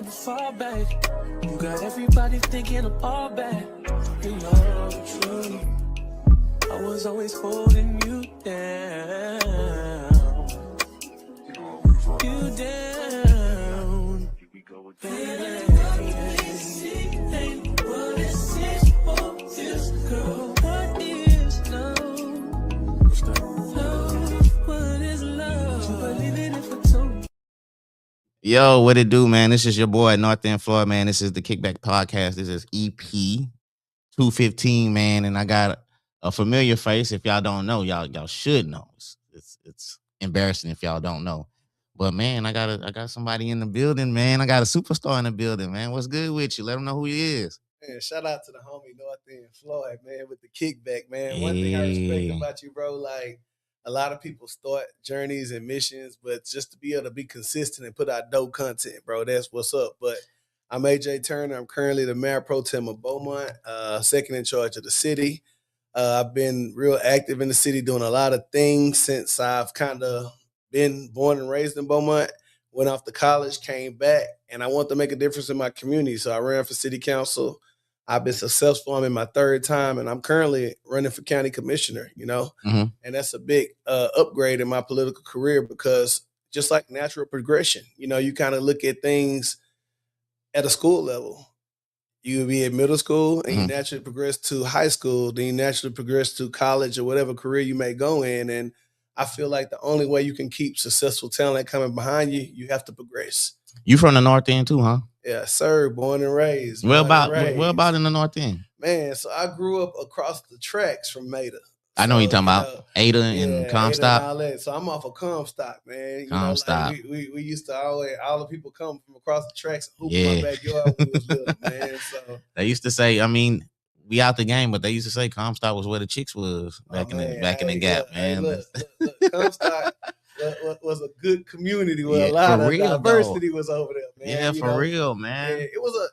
never fall back. You got everybody thinking I'm all bad. You know the truth. I was always holding you down. You down. Baby. What is this? What is girl? What is love? Love. What is love? You believe it if I told you. Yo, what it do, man? This is your boy, North End Floyd, man. This is the Kickback Podcast. This is Ep.215, man. And I got a familiar face. If y'all don't know, y'all should know. It's embarrassing if y'all don't know. But man, I got somebody in the building, man. I got a superstar in the building, man. What's good with you? Let them know who he is. Man, shout out to the homie North End Floyd, man, with the kickback, man. One thing I respect about you, bro, like a lot of people start journeys and missions, but just to be able to be consistent and put out dope content, bro, that's what's up. But I'm AJ Turner. I'm currently the mayor pro tem of Beaumont, second in charge of the city. I've been real active in the city doing a lot of things since I've kind of been born and raised in Beaumont. Went off to college, came back, and I want to make a difference in my community. So I ran for city council. I've been successful. I'm in my third time, and I'm currently running for county commissioner, Mm-hmm. and that's a big upgrade in my political career because just like natural progression, you kind of look at things at a school level. You be at middle school and you naturally progress to high school, then you naturally progress to college or whatever career you may go in. And I feel like the only way you can keep successful talent coming behind you, you have to progress. You from the North End too, huh? Yeah, sir. Born and raised. Where about in the North End? Man, so I grew up across the tracks from Maida. I know you're talking about Ada and Comstock. And all that. So I'm off of Comstock, man. Comstock. We used to always, all the people come from across the tracks and hoop in my backyard when we was little, man. So they used to say, I mean, we out the game, but they used to say Comstock was where the chicks was back in the gap, man. Look, Comstock was a good community where a lot of diversity was over there, man. Yeah, for real, man. It was a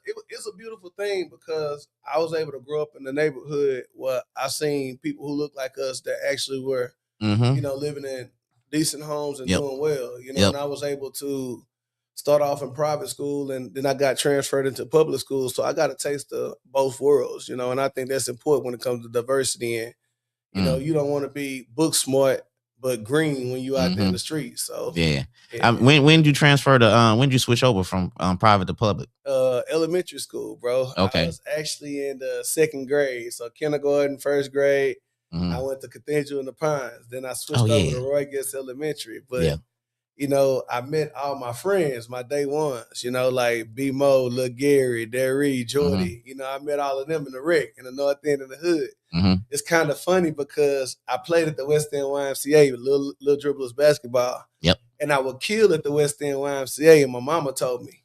beautiful thing because I was able to grow up in the neighborhood where I seen people who looked like us that actually were, living in decent homes and doing well, and I was able to start off in private school and then I got transferred into public school. So I got a taste of both worlds, and I think that's important when it comes to diversity. And, you don't want to be book smart, but green when you out there in the streets. So when did you transfer to when did you switch over from private to public? Elementary school, bro. Okay. I was actually in the second grade. So kindergarten, first grade, I went to Cathedral in the Pines. Then I switched over to Roy Guest Elementary. But I met all my friends, my day ones, like B-Mo, Lil Gary, Derry, Jordy. I met all of them in the rec in the North End of the hood. It's kind of funny because I played at the West End YMCA with Little Dribblers basketball. Yep. And I would kill at the West End YMCA, and my mama told me,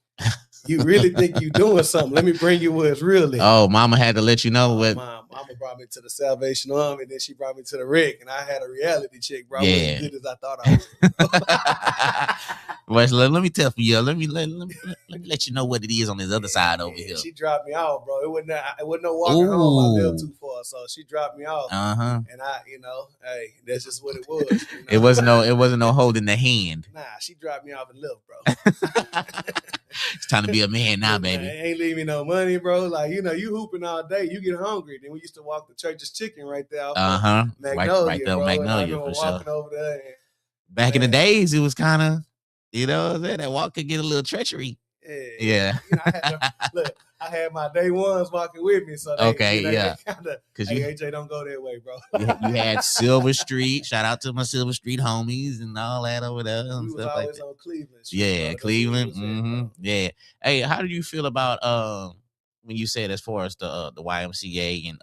you really think you doing something? Let me bring you where it's really. Oh, mama had to let you know what. Mama brought me to the Salvation Army, and then she brought me to the rec, and I had a reality check, bro. I wasn't as good as I thought I was. Well, let me tell you, let me let you know what it is on this other side over here. She dropped me off, bro. It wasn't no walking home. I lived too far, so she dropped me off. And I, hey, that's just what it was. It wasn't no holding the hand. Nah, she dropped me off and left, bro. It's time to be a man now, baby. Man, ain't leaving no money, bro. Like, you hooping all day, you get hungry. Then we used to walk to Church's Chicken right there. Magnolia, right there, bro. Magnolia, for walking sure. Over there. Back in the days, it was kind of, that walk could get a little treachery. Yeah. I had my day ones walking with me, so because AJ don't go that way, bro. you had Silver Street. Shout out to my Silver Street homies and all that over there. And we was stuff always like that. On Cleveland. Yeah, Cleveland. Yeah. Hey, how do you feel about when you said as far as the YMCA and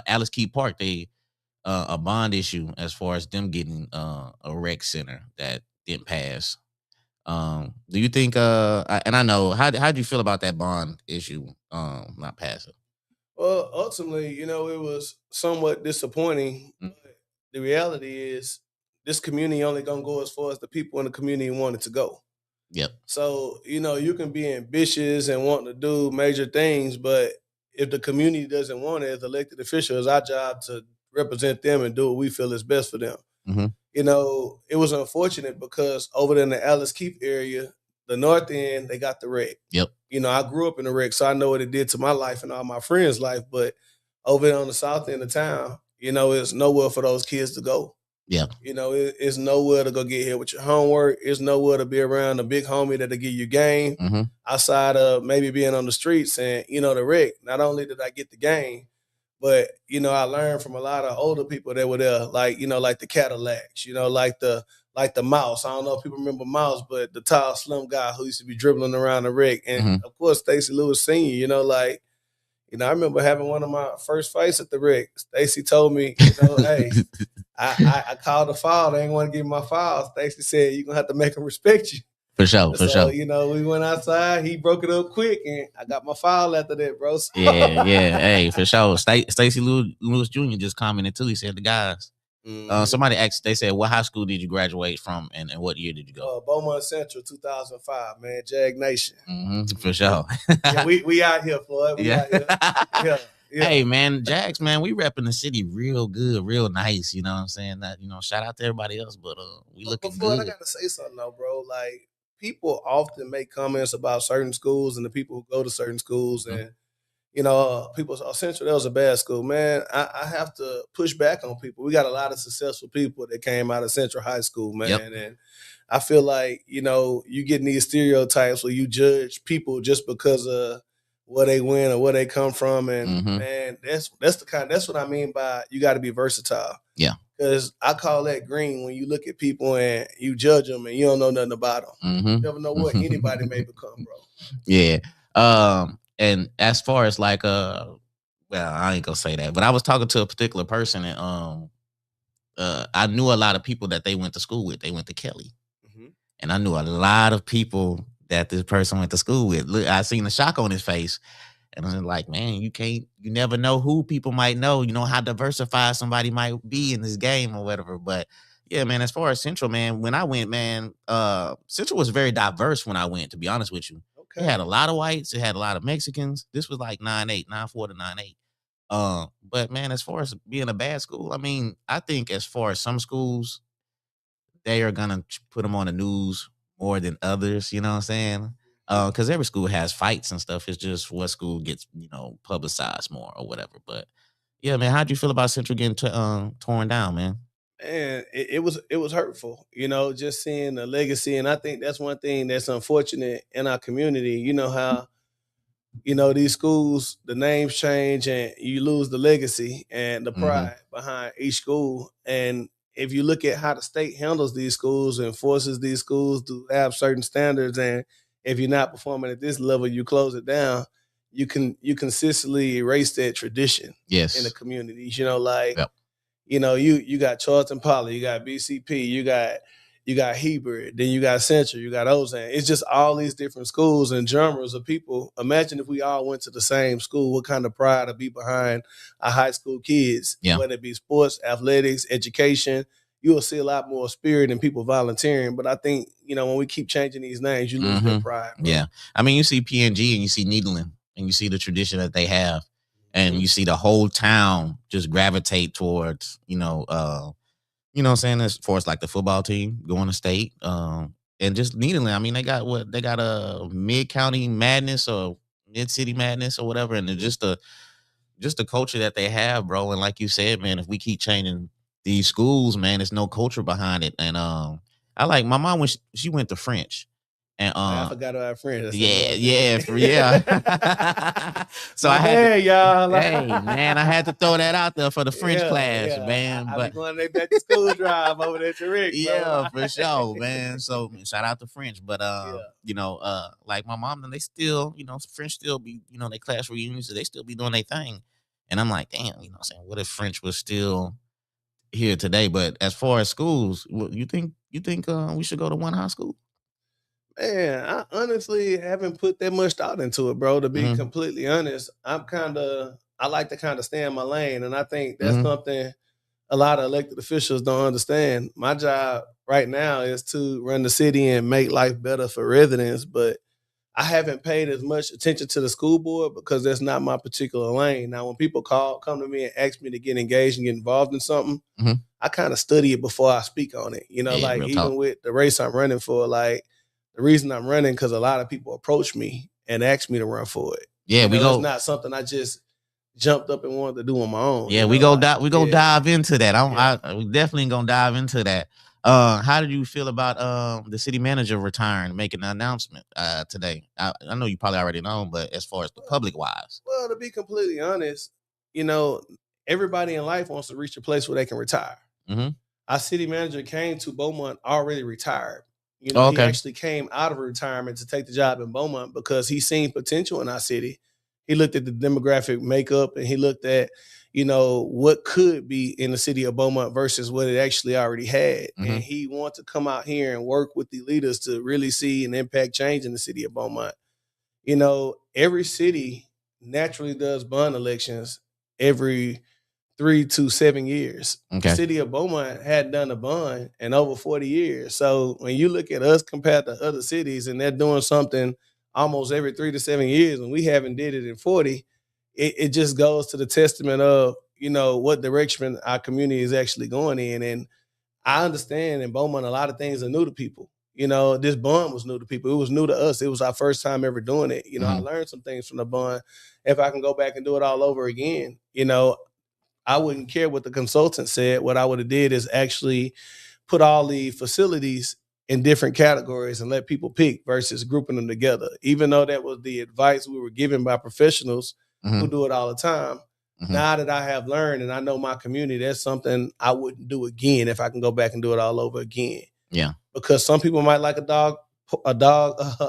Alice Key Park, they a bond issue as far as them getting a rec center that didn't pass? Do you think and I know how do you feel about that bond issue not passing? Well, ultimately, it was somewhat disappointing. But the reality is this community only gonna go as far as the people in the community want it to go. Yep. So, you can be ambitious and want to do major things, but if the community doesn't want it, as elected officials, it's our job to represent them and do what we feel is best for them. It was unfortunate because over there in the Alice Keep area, the north end, they got the rec. Yep. I grew up in the rec, so I know what it did to my life and all my friends' life. But over there on the south end of town, it's nowhere for those kids to go. Yeah. It's nowhere to go get here with your homework. It's nowhere to be around a big homie that'll give you game outside of maybe being on the streets. And, the rec, not only did I get the game, but, I learned from a lot of older people that were there, like the Cadillacs, like the Mouse. I don't know if people remember Mouse, but the tall, slim guy who used to be dribbling around the rec. And, of course, Stacey Lewis Sr., I remember having one of my first fights at the rec. Stacey told me, hey, I called a foul. They didn't want to give me my foul. Stacey said, you're going to have to make them respect you. For sure, for sure. We went outside. He broke it up quick, and I got my foul after that, bro. So. Yeah. Hey, for sure. Stacey Lewis Jr. just commented too. He said the guys. Somebody asked. They said, "What high school did you graduate from, and what year did you go?" Beaumont Central, 2005, man. Jag Nation. For sure. Yeah, we out here, Floyd. We out here. Yeah. Hey, man, Jags, man, we repping the city real good, real nice. You know what I'm saying? That shout out to everybody else, but we looking good. I gotta say something though, bro. Like, people often make comments about certain schools and the people who go to certain schools, and people say, Central, that was a bad school. Man, I have to push back on people. We got a lot of successful people that came out of Central High School, man. Yep. And I feel like, you getting these stereotypes where you judge people just because of where they went or where they come from. And man, that's what I mean by you got to be versatile. Yeah. Because I call that green when you look at people and you judge them and you don't know nothing about them. You never know what anybody may become, bro. Yeah. And as far as like well, I ain't gonna say that, but I was talking to a particular person, and I knew a lot of people that they went to school with. They went to Kelly, and I knew a lot of people that this person went to school with. Look, I seen the shock on his face, and I was like, man, you never know who people might know. You know how diversified somebody might be in this game or whatever. But yeah, man, as far as Central, man, when I went, man, Central was very diverse when I went, to be honest with you. It had a lot of whites. It had a lot of Mexicans. This was like 9-8, 9-4 to 9-8. But man, as far as being a bad school, I mean, I think as far as some schools, they are gonna put them on the news more than others. You know what I'm saying? Because every school has fights and stuff. It's just what school gets publicized more or whatever. But yeah, man, how'd you feel about Central getting torn down, man? And it was hurtful, just seeing the legacy. And I think that's one thing that's unfortunate in our community. You know how, these schools, the names change and you lose the legacy and the pride behind each school. And if you look at how the state handles these schools and forces these schools to have certain standards, and if you're not performing at this level, you close it down, you consistently erase that tradition in the communities, Yep. You got Charlton Poly, you got BCP, you got Hebert, then you got Central, you got Ozan. It's just all these different schools and genres of people. Imagine if we all went to the same school, what kind of pride would be behind our high school kids, whether it be sports, athletics, education. You will see a lot more spirit and people volunteering. But I think, when we keep changing these names, you lose that pride. Bro. Yeah. I mean, you see PNG and you see Needland and you see the tradition that they have. And you see the whole town just gravitate towards, what I'm saying, as far as like the football team going to state. And just Needland, I mean, they got a mid-county madness or mid-city madness or whatever. And just the culture that they have, bro. And like you said, man, if we keep changing these schools, man, there's no culture behind it. And I like my mom when she went to French. And I forgot about friends. Yeah. So y'all. Hey, man, I had to throw that out there for the French class, man. I be going back to school drive over there to Rick. Yeah, for sure, man. So shout out to French, but like my mom, and they still, French still be, they class reunions, so they still be doing their thing. And I'm like, damn, I'm saying, what if French was still here today? But as far as schools, you think we should go to one high school? Man, I honestly haven't put that much thought into it, bro. To be completely honest, I like to kind of stay in my lane, and I think that's something a lot of elected officials don't understand. My job right now is to run the city and make life better for residents, but I haven't paid as much attention to the school board because that's not my particular lane. Now, when people come to me and ask me to get engaged and get involved in something, I kind of study it before I speak on it. Even with the race I'm running for, like, the reason I'm running because a lot of people approach me and ask me to run for it. Yeah, It's not something I just jumped up and wanted to do on my own. Yeah, we go dive into that. We definitely gonna dive into that. How did you feel about the city manager retiring, making the announcement today? I know you probably already know, but as far as the public wise, well, to be completely honest, everybody in life wants to reach a place where they can retire. Mm-hmm. Our city manager came to Beaumont already retired. He actually came out of retirement to take the job in Beaumont because he seen potential in our city. He looked at the demographic makeup and he looked at, what could be in the city of Beaumont versus what it actually already had. Mm-hmm. And he wanted to come out here and work with the leaders to really see an impact change in the city of Beaumont. Every city naturally does bond elections every 3 to 7 years. Okay. The city of Beaumont hadn't done a bond in over 40 years. So when you look at us compared to other cities and they're doing something almost every 3 to 7 years and we haven't did it in 40, it just goes to the testament of, what direction our community is actually going in. And I understand in Beaumont, a lot of things are new to people. This bond was new to people. It was new to us. It was our first time ever doing it. I learned some things from the bond. If I can go back and do it all over again, I wouldn't care what the consultant said. What I would have did is actually put all the facilities in different categories and let people pick versus grouping them together. Even though that was the advice we were given by professionals who do it all the time. Mm-hmm. Now that I have learned and I know my community, that's something I wouldn't do again if I can go back and do it all over again. Yeah. Because some people might like a dog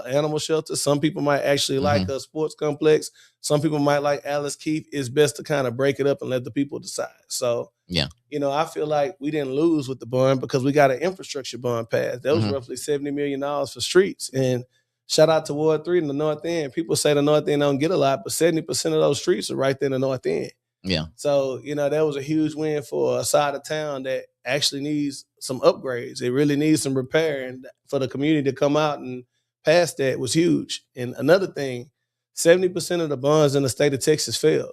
animal shelter. Some people might actually like a sports complex. Some people might like Alice Keith. It's best to kind of break it up and let the people decide. So, yeah, I feel like we didn't lose with the bond because we got an infrastructure bond passed. That was roughly $70 million for streets. And shout out to Ward 3 in the North End. People say the North End don't get a lot, but 70% of those streets are right there in the North End. Yeah. So, that was a huge win for a side of town that actually needs some upgrades. It really needs some repair. And for the community to come out and pass that was huge. And another thing, 70% of the bonds in the state of Texas failed.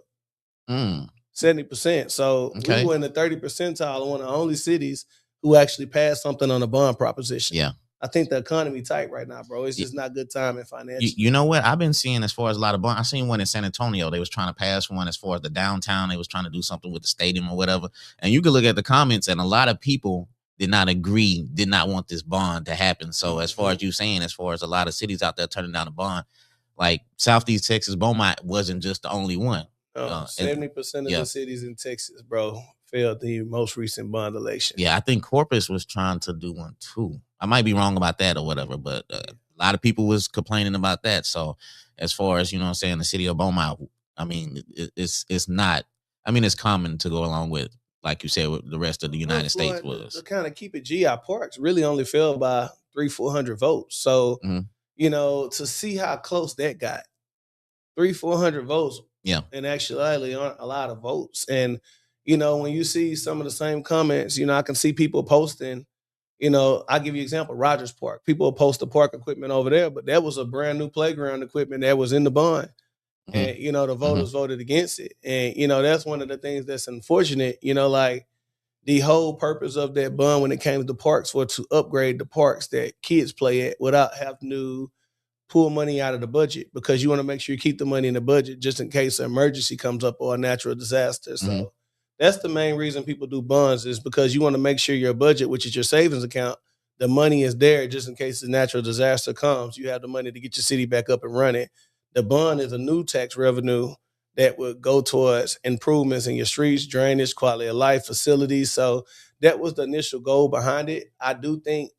70%. So we were in the 30th percentile, one of the only cities who actually passed something on a bond proposition. Yeah. I think the economy tight right now, bro. It's just not good timing financially. You know what? I've been seeing as far as a lot of bonds. I seen one in San Antonio. They was trying to pass one as far as the downtown. They was trying to do something with the stadium or whatever. And you could look at the comments and a lot of people did not agree, did not want this bond to happen. So as far as you saying, as far as a lot of cities out there turning down a bond, like Southeast Texas, Beaumont wasn't just the only one. 70% of the cities in Texas, bro, failed the most recent bond election. Yeah, I think Corpus was trying to do one too. I might be wrong about that or whatever, but a lot of people was complaining about that. So as far as, the city of Beaumont, I mean, it's not, I mean, it's common to go along with, like you said, what the rest of the United States was. To kind of keep it GI Parks really only fell by 300-400 votes. So, to see how close that got, 300-400 votes. Yeah. And actually aren't a lot of votes. And, when you see some of the same comments, I can see people posting, I'll give you an example, Rogers Park. People post the park equipment over there, but that was a brand new playground equipment that was in the bond. And, the voters voted against it. And, that's one of the things that's unfortunate, like the whole purpose of that bond when it came to the parks was to upgrade the parks that kids play at without having to pull money out of the budget because you want to make sure you keep the money in the budget just in case an emergency comes up or a natural disaster. So that's the main reason people do bonds is because you want to make sure your budget, which is your savings account, the money is there just in case the natural disaster comes. You have the money to get your city back up and running. The bond is a new tax revenue that would go towards improvements in your streets, drainage, quality of life, facilities. So that was the initial goal behind it. I do think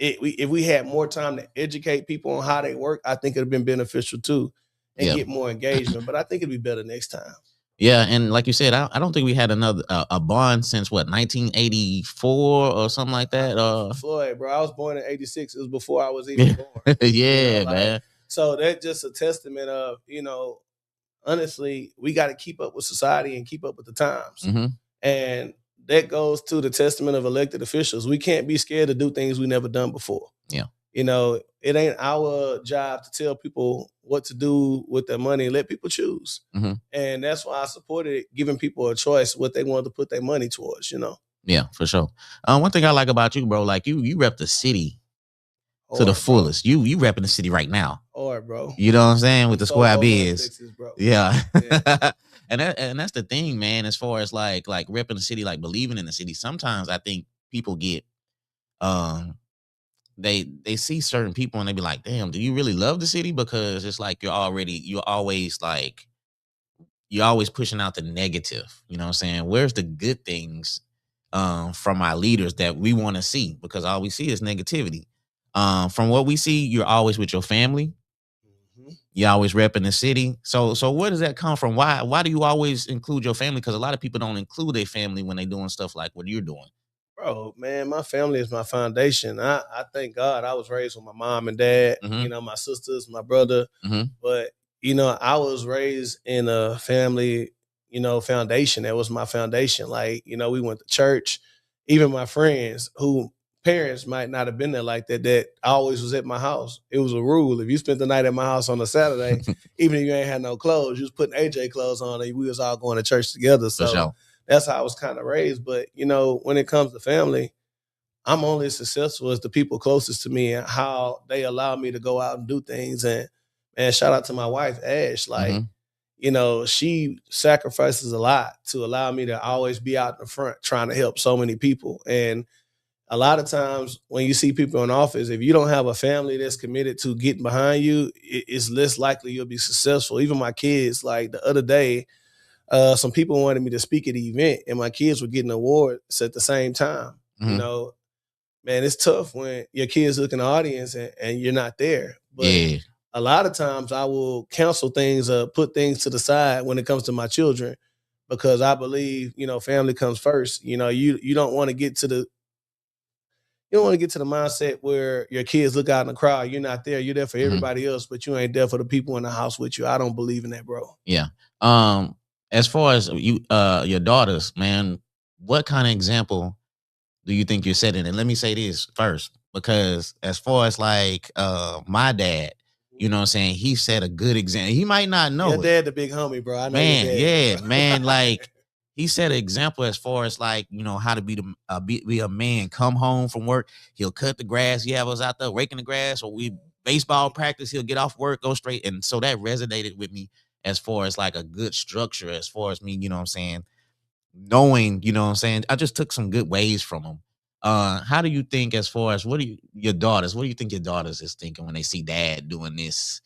if we had more time to educate people on how they work, I think it would have been beneficial too and get more engagement. But I think it'd be better next time. Yeah, and like you said, I don't think we had another a bond since 1984 or something like that. Floyd, bro, I was born in '86. It was before I was even born. Man. So that's just a testament of honestly, we got to keep up with society and keep up with the times, and that goes to the testament of elected officials. We can't be scared to do things we never done before. Yeah. It ain't our job to tell people what to do with their money. Let people choose. And that's why I supported giving people a choice what they wanted to put their money towards, Yeah, for sure. One thing I like about you, bro, like you rep the city to the Hard, bro. fullest. You repping the city right now. Hard, bro. You know what I'm saying? With the Before squad both of them biz. fixes, bro. Yeah. Yeah. and that's the thing, man, as far as like repping the city, like believing in the city. Sometimes I think people get they see certain people and they be like, damn, do you really love the city? Because it's like you're always pushing out the negative. You know what I'm saying? Where's the good things from our leaders that we want to see? Because all we see is negativity. From what we see, you're always with your family. Mhm. You're always repping the city. So where does that come from? Why do you always include your family? Because a lot of people don't include their family when they're doing stuff like what you're doing. Bro, man, my family is my foundation. I thank God I was raised with my mom and dad, Mhm. my sisters, my brother. Mhm. But, I was raised in a family, foundation. That was my foundation. Like, we went to church. Even my friends who parents might not have been there like that always was at my house. It was a rule. If you spent the night at my house on a Saturday, even if you ain't had no clothes, you was putting AJ clothes on and we was all going to church together. For So sure. that's how I was kind of raised. But, when it comes to family, I'm only as successful as the people closest to me and how they allow me to go out and do things. And man, shout out to my wife, Ash. Like, Mhm. she sacrifices a lot to allow me to always be out in the front trying to help so many people. And a lot of times when you see people in office, if you don't have a family that's committed to getting behind you, it's less likely you'll be successful. Even my kids, like the other day, some people wanted me to speak at the event and my kids were getting awards at the same time. Mhm. Man, it's tough when your kids look in the audience and you're not there. But Yeah. a lot of times I will cancel things, put things to the side when it comes to my children, because I believe, family comes first. You don't want to get to the mindset where your kids look out in the crowd. You're not there. You're there for Mhm. everybody else, but you ain't there for the people in the house with you. I don't believe in that, bro. Yeah. As far as you your daughters, man, what kind of example do you think you're setting? And let me say this first, because as far as like my dad, you know what I'm saying, he set a good example. He might not Your know it. dad, the big homie, bro. I know your Man, dad. yeah, Bro. man, like he set an example as far as like, how to be a man, come home from work, he'll cut the grass. He have us out there raking the grass, or we baseball practice, he'll get off work, go straight. And so that resonated with me as far as like a good structure, as far as me, you know what I'm saying, knowing, you know what I'm saying, I just took some good ways from him. How do you think, as far as what do you think your daughters is thinking when they see dad doing this,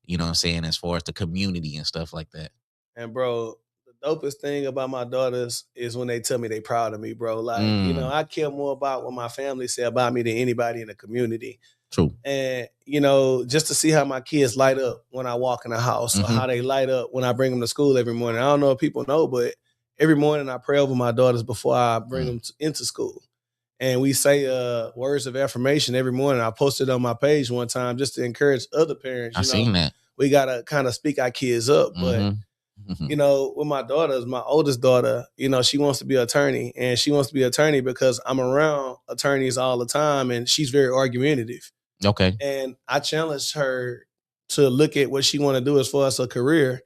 you know what I'm saying, as far as the community and stuff like that? And bro, the dopest thing about my daughters is when they tell me they proud of me, bro. Like, Mm, I care more about what my family say about me than anybody in the community. true. And, just to see how my kids light up when I walk in the house or Mm-hmm. how they light up when I bring them to school every morning. I don't know if people know, but every morning I pray over my daughters before I bring them into school. And we say words of affirmation every morning. I posted on my page one time just to encourage other parents, I seen that. we got to kind of speak our kids up. But Mm-hmm. with my daughters, my oldest daughter, she wants to be an attorney, and she wants to be an attorney because I'm around attorneys all the time, and she's very argumentative. Okay. And I challenged her to look at what she want to do as far as her career,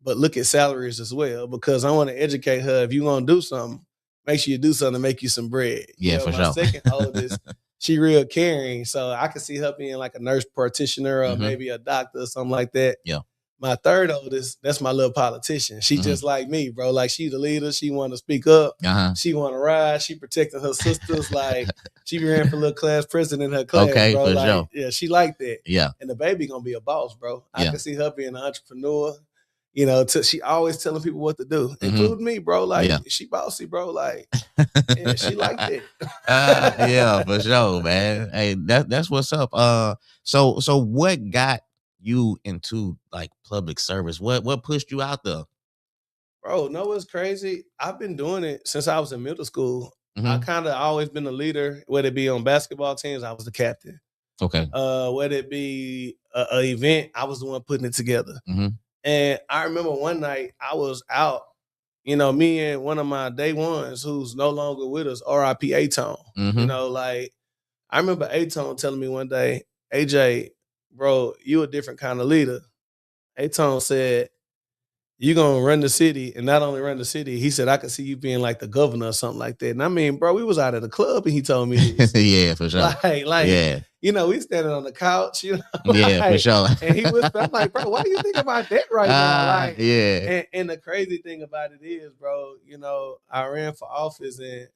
but look at salaries as well, because I want to educate her. If you're going to do something, make sure you do something to make you some bread. Yeah, for My sure. second oldest, she real caring. So I could see her being like a nurse practitioner or maybe a doctor or something like that. Yeah. My third oldest, that's my little politician. She Mhm. just like me, bro. Like, she the leader. She want to speak up. Uh-huh. She want to ride. She protecting her sisters. Like, she ran for little class president in her class, Okay, bro. for Like, sure. yeah, she like that. Yeah. And the baby gonna be a boss, bro. I Yeah. can see her being an entrepreneur. She always telling people what to do, Mhm. including me, bro. Like, Yeah. she bossy, bro. Like, yeah, she like that. Yeah, for sure, man. Hey, that's what's up. So what got you into like public service? What pushed you out there? Bro, know what's crazy? I've been doing it since I was in middle school. I Mhm. kind of always been a leader, whether it be on basketball teams, I was the captain. Okay. Whether it be a event, I was the one putting it together. Mhm. And I remember one night I was out, me and one of my day ones who's no longer with us, RIP A-Tone. Mhm. Like, I remember A-Tone telling me one day, AJ, bro, you a different kind of leader. A-Tone said, you gonna run the city, and not only run the city, he said, I could see you being like the governor or something like that. And I mean, bro, we was out at the club and he told me this. Yeah, for sure. Like, Yeah. we standing on the couch, Yeah, for like, sure. and he whispered, I'm like, bro, why do you think about that right now? Like, yeah. and the crazy thing about it is, bro, I ran for office and,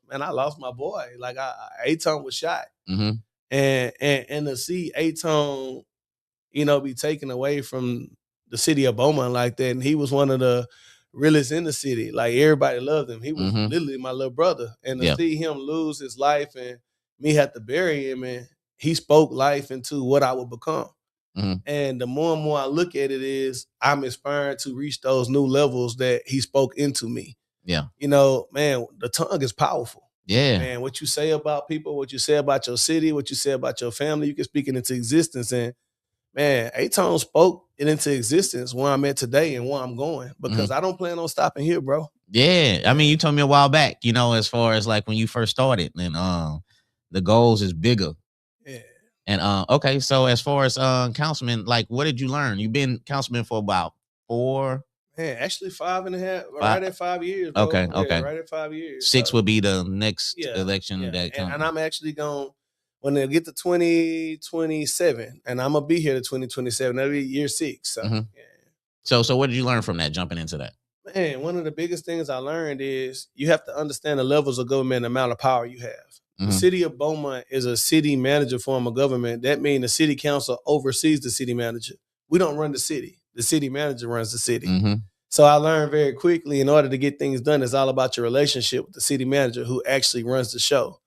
man, I lost my boy. Like, A-Tone was shot. Mm-hmm. And to see A-Tone, be taken away from the city of Beaumont like that. And he was one of the realest in the city. Like, everybody loved him. He was literally my little brother. And to see him lose his life and me have to bury him, and he spoke life into what I would become. And the more and more I look at it is I'm inspired to reach those new levels that he spoke into me. Yeah. Man, the tongue is powerful. Yeah. Man, what you say about people, what you say about your city, what you say about your family, you can speak it into existence. And man, A-Tone spoke it into existence where I'm at today and where I'm going, because I don't plan on stopping here, bro. Yeah. I mean, you told me a while back, as far as like when you first started, and the goals is bigger. Yeah. And okay, so as far as councilman, like, what did you learn? You've been councilman for about 4. Man, actually 5.5, right at 5 years, bro. Okay, okay. Right at 5 years. 6 would be the next election that comes. And I'm actually going, when they get to 2027, and I'm gonna be here to 2027. That'll be year 6. So yeah. So what did you learn from that, jumping into that? Man, one of the biggest things I learned is you have to understand the levels of government and the amount of power you have. The city of Beaumont is a city manager form of government. That means the city council oversees the city manager. We don't run the city. The city manager runs the city. So I learned very quickly, in order to get things done, it's all about your relationship with the city manager who actually runs the show.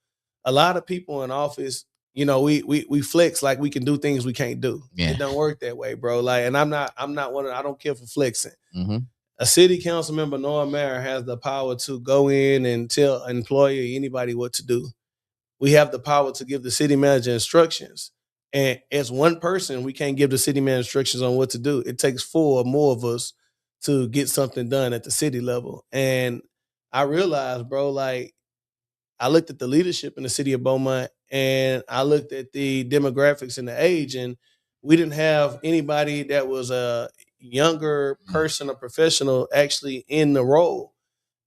A lot of people in office, we flex like we can do things we can't do. Yeah. It don't work that way, bro. Like, and I'm not one of, I don't care for flexing. A city council member, nor a mayor, has the power to go in and tell an employee or anybody what to do. We have the power to give the city manager instructions. And as one person, we can't give the city manager instructions on what to do. It takes 4 or more of us to get something done at the city level. And I realized, bro, like, I looked at the leadership in the city of Beaumont, and I looked at the demographics and the age, and we didn't have anybody that was a younger person or professional actually in the role.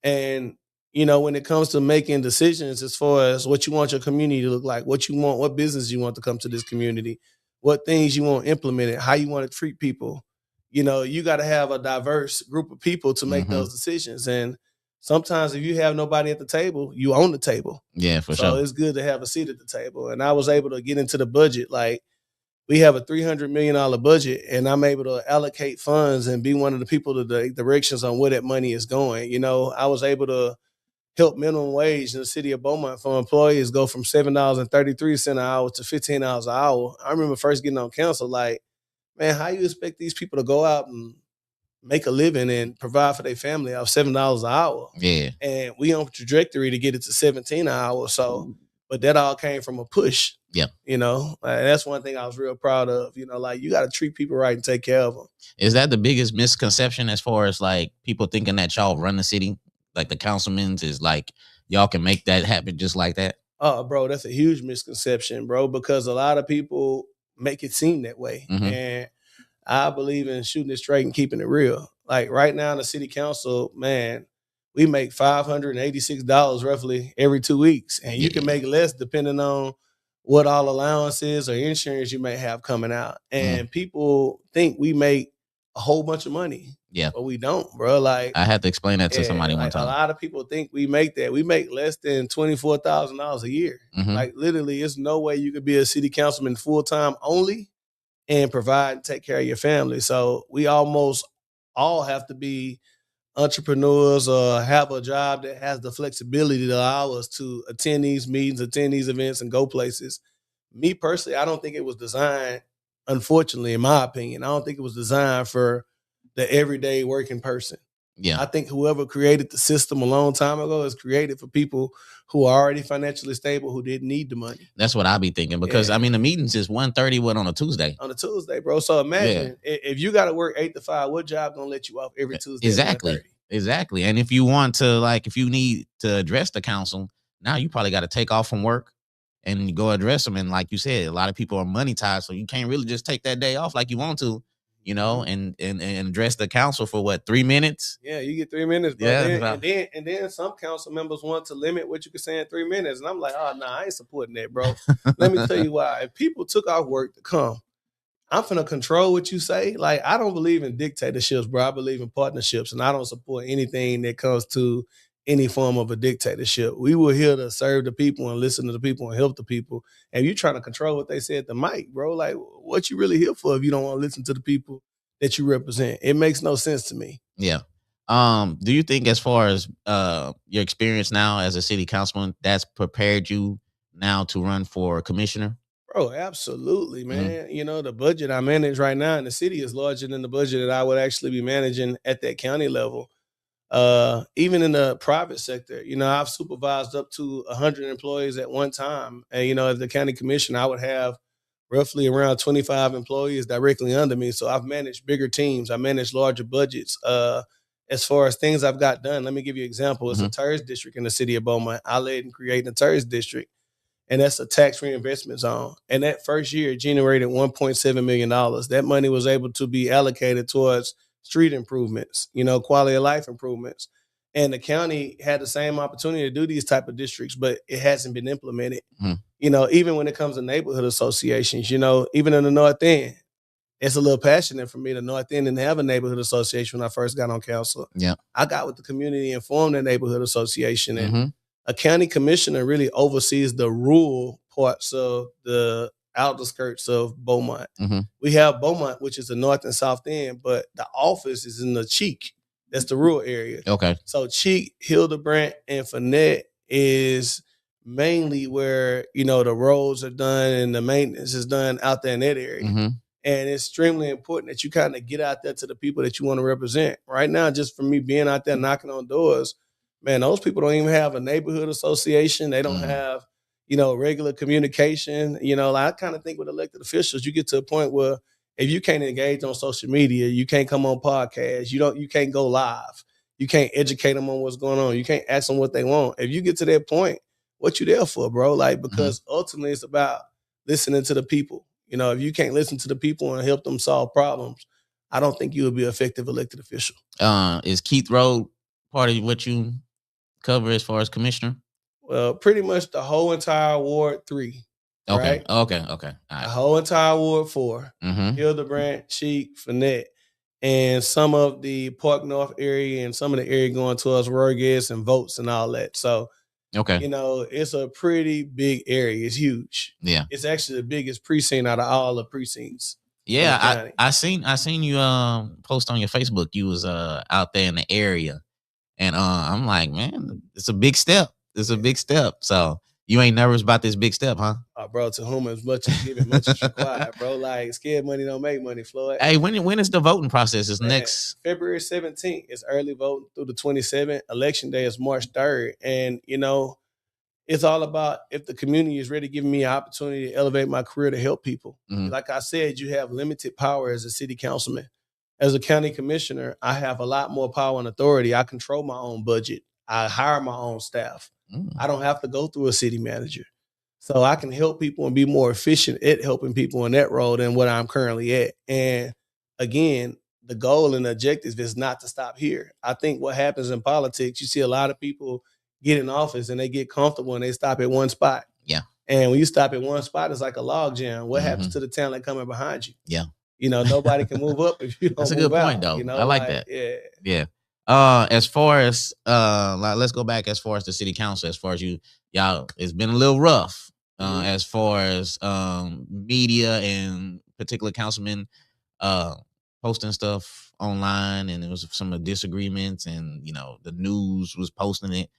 And when it comes to making decisions as far as what you want your community to look like, what business you want to come to this community, what things you want implemented, how you want to treat people, you got to have a diverse group of people to make those decisions. And sometimes if you have nobody at the table, you own the table. Yeah, for sure. So it's good to have a seat at the table. And I was able to get into the budget. Like, we have a $300 million budget, and I'm able to allocate funds and be one of the people to the directions on where that money is going. I was able to help minimum wage in the city of Beaumont for employees go from $7.33 an hour to $15 an hour. I remember first getting on council, like, man, how you expect these people to go out and make a living and provide for their family off $7 an hour? Yeah. And we on trajectory to get it to $17 an hour. So, but that all came from a push. Yeah. That's one thing I was real proud of. Like, you got to treat people right and take care of them. Is that the biggest misconception as far as like people thinking that y'all run the city? Like the councilmen's is like y'all can make that happen just like that? Oh, bro, that's a huge misconception, bro, because a lot of people make it seem that way. And I believe in shooting it straight and keeping it real. Like, right now in the city council, man, we make $586 roughly every 2 weeks. And you can make less depending on what all allowances or insurance you may have coming out. And people think we make a whole bunch of money. Yeah. But we don't, bro. Like, I had to explain that to somebody one time. A lot of people think we make that. We make less than $24,000 a year. Like, literally, there's no way you could be a city councilman full-time only and provide and take care of your family. So we almost all have to be entrepreneurs or have a job that has the flexibility to allow us to attend these meetings, attend these events, and go places. Me personally, I don't think it was designed, unfortunately, in my opinion, I don't think it was designed for the everyday working person. Yeah. I think whoever created the system a long time ago is created for people who are already financially stable, who didn't need the money. That's what I be thinking, because I mean, the meetings is 1:30 on a Tuesday. On a Tuesday, bro. So imagine if you got to work 8 to 5, what job gonna let you off every Tuesday? Exactly. And if you want to, like, if you need to address the council, now you probably got to take off from work and go address them. And like you said, a lot of people are money tied, so you can't really just take that day off like you want to. you know, and address the council for what, 3 minutes? Yeah, you get 3 minutes, bro. Yeah, And then some council members want to limit what you can say in 3 minutes. And I'm like, oh, nah, I ain't supporting that, bro. Let me tell you why. If people took off work to come, I'm finna control what you say. Like, I don't believe in dictatorships, bro. I believe in partnerships, and I don't support anything that comes to any form of a dictatorship. We were here to serve the people and listen to the people and help the people. And you trying to control what they say at the mic, bro. Like, what you really here for if you don't want to listen to the people that you represent? It makes no sense to me. Yeah. Do you think, as far as your experience now as a city councilman, that's prepared you now to run for commissioner? Bro, absolutely, man. You know, the budget I manage right now in the city is larger than the budget that I would actually be managing at that county level. Even in the private sector, you know, I've supervised up to 100 employees at one time. And, you know, as the county commissioner, I would have roughly around 25 employees directly under me. So I've managed bigger teams. I managed larger budgets. As far as things I've got done, let me give you an example. It's a TERS district in the city of Beaumont. I led in creating a TERS district, and that's a tax reinvestment zone. And that first year it generated $1.7 million. That money was able to be allocated towards street improvements, you know, quality of life improvements. And the county had the same opportunity to do these type of districts, but it hasn't been implemented. You know, even when it comes to neighborhood associations, you know, even in the North End, it's a little passionate for me. The North End didn't have a neighborhood association when I first got on council. Yeah. I got with the community and formed a neighborhood association. And a county commissioner really oversees the rural parts of the outskirts of Beaumont. We have Beaumont, which is the north and south end, but the office is in the Cheek. That's the rural area. Okay. So Cheek, Hildebrandt, and Fournette is mainly where, you know, the roads are done and the maintenance is done out there in that area. And it's extremely important that you kind of get out there to the people that you want to represent. Right now, just for me being out there knocking on doors, man, those people don't even have a neighborhood association. They don't have, you know, regular communication. You know, like I kind of think with elected officials, you get to a point where if you can't engage on social media, you can't come on podcasts, you can't go live, you can't educate them on what's going on, you can't ask them what they want. If you get to that point, what you there for, bro? Like, because ultimately it's about listening to the people. You know, if you can't listen to the people and help them solve problems, I don't think you would be an effective elected official. Is Keith Road part of what you cover as far as commissioner? Well, pretty much the whole entire Ward 3. Okay. Right? Okay. All right. The whole entire Ward 4. Hildebrandt, Cheek, Fournette, and some of the Park North area and some of the area going towards Rodriguez and Votes and all that. So, you know, it's a pretty big area. It's huge. Yeah. It's actually the biggest precinct out of all the precincts. Yeah, I seen you post on your Facebook. You was out there in the area, and I'm like, man, it's a big step. It's a big step. So you ain't nervous about this big step, huh? Bro, to whom as much as given, much is required, bro. Like, scared money don't make money, Floyd. Hey, when is the voting process? Is next February 17th. It's early voting through the 27th. Election day is March 3rd, and you know, it's all about if the community is ready, giving me an opportunity to elevate my career to help people. Like I said, you have limited power as a city councilman. As a county commissioner, I have a lot more power and authority. I control my own budget. I hire my own staff. I don't have to go through a city manager. So I can help people and be more efficient at helping people in that role than what I'm currently at. And again, the goal and the objective is not to stop here. I think what happens in politics, you see a lot of people get in office and they get comfortable and they stop at one spot. Yeah. And when you stop at one spot, it's like a log jam. What happens to the talent coming behind you? Yeah. You know, nobody can move up if you don't. That's a move good point, out, though. you know? I like that. Yeah. Yeah. As far as let's go back as far as the city council, as far as y'all, it's been a little rough as far as media and particular councilmen posting stuff online, and there was some disagreements, and you know the news was posting it.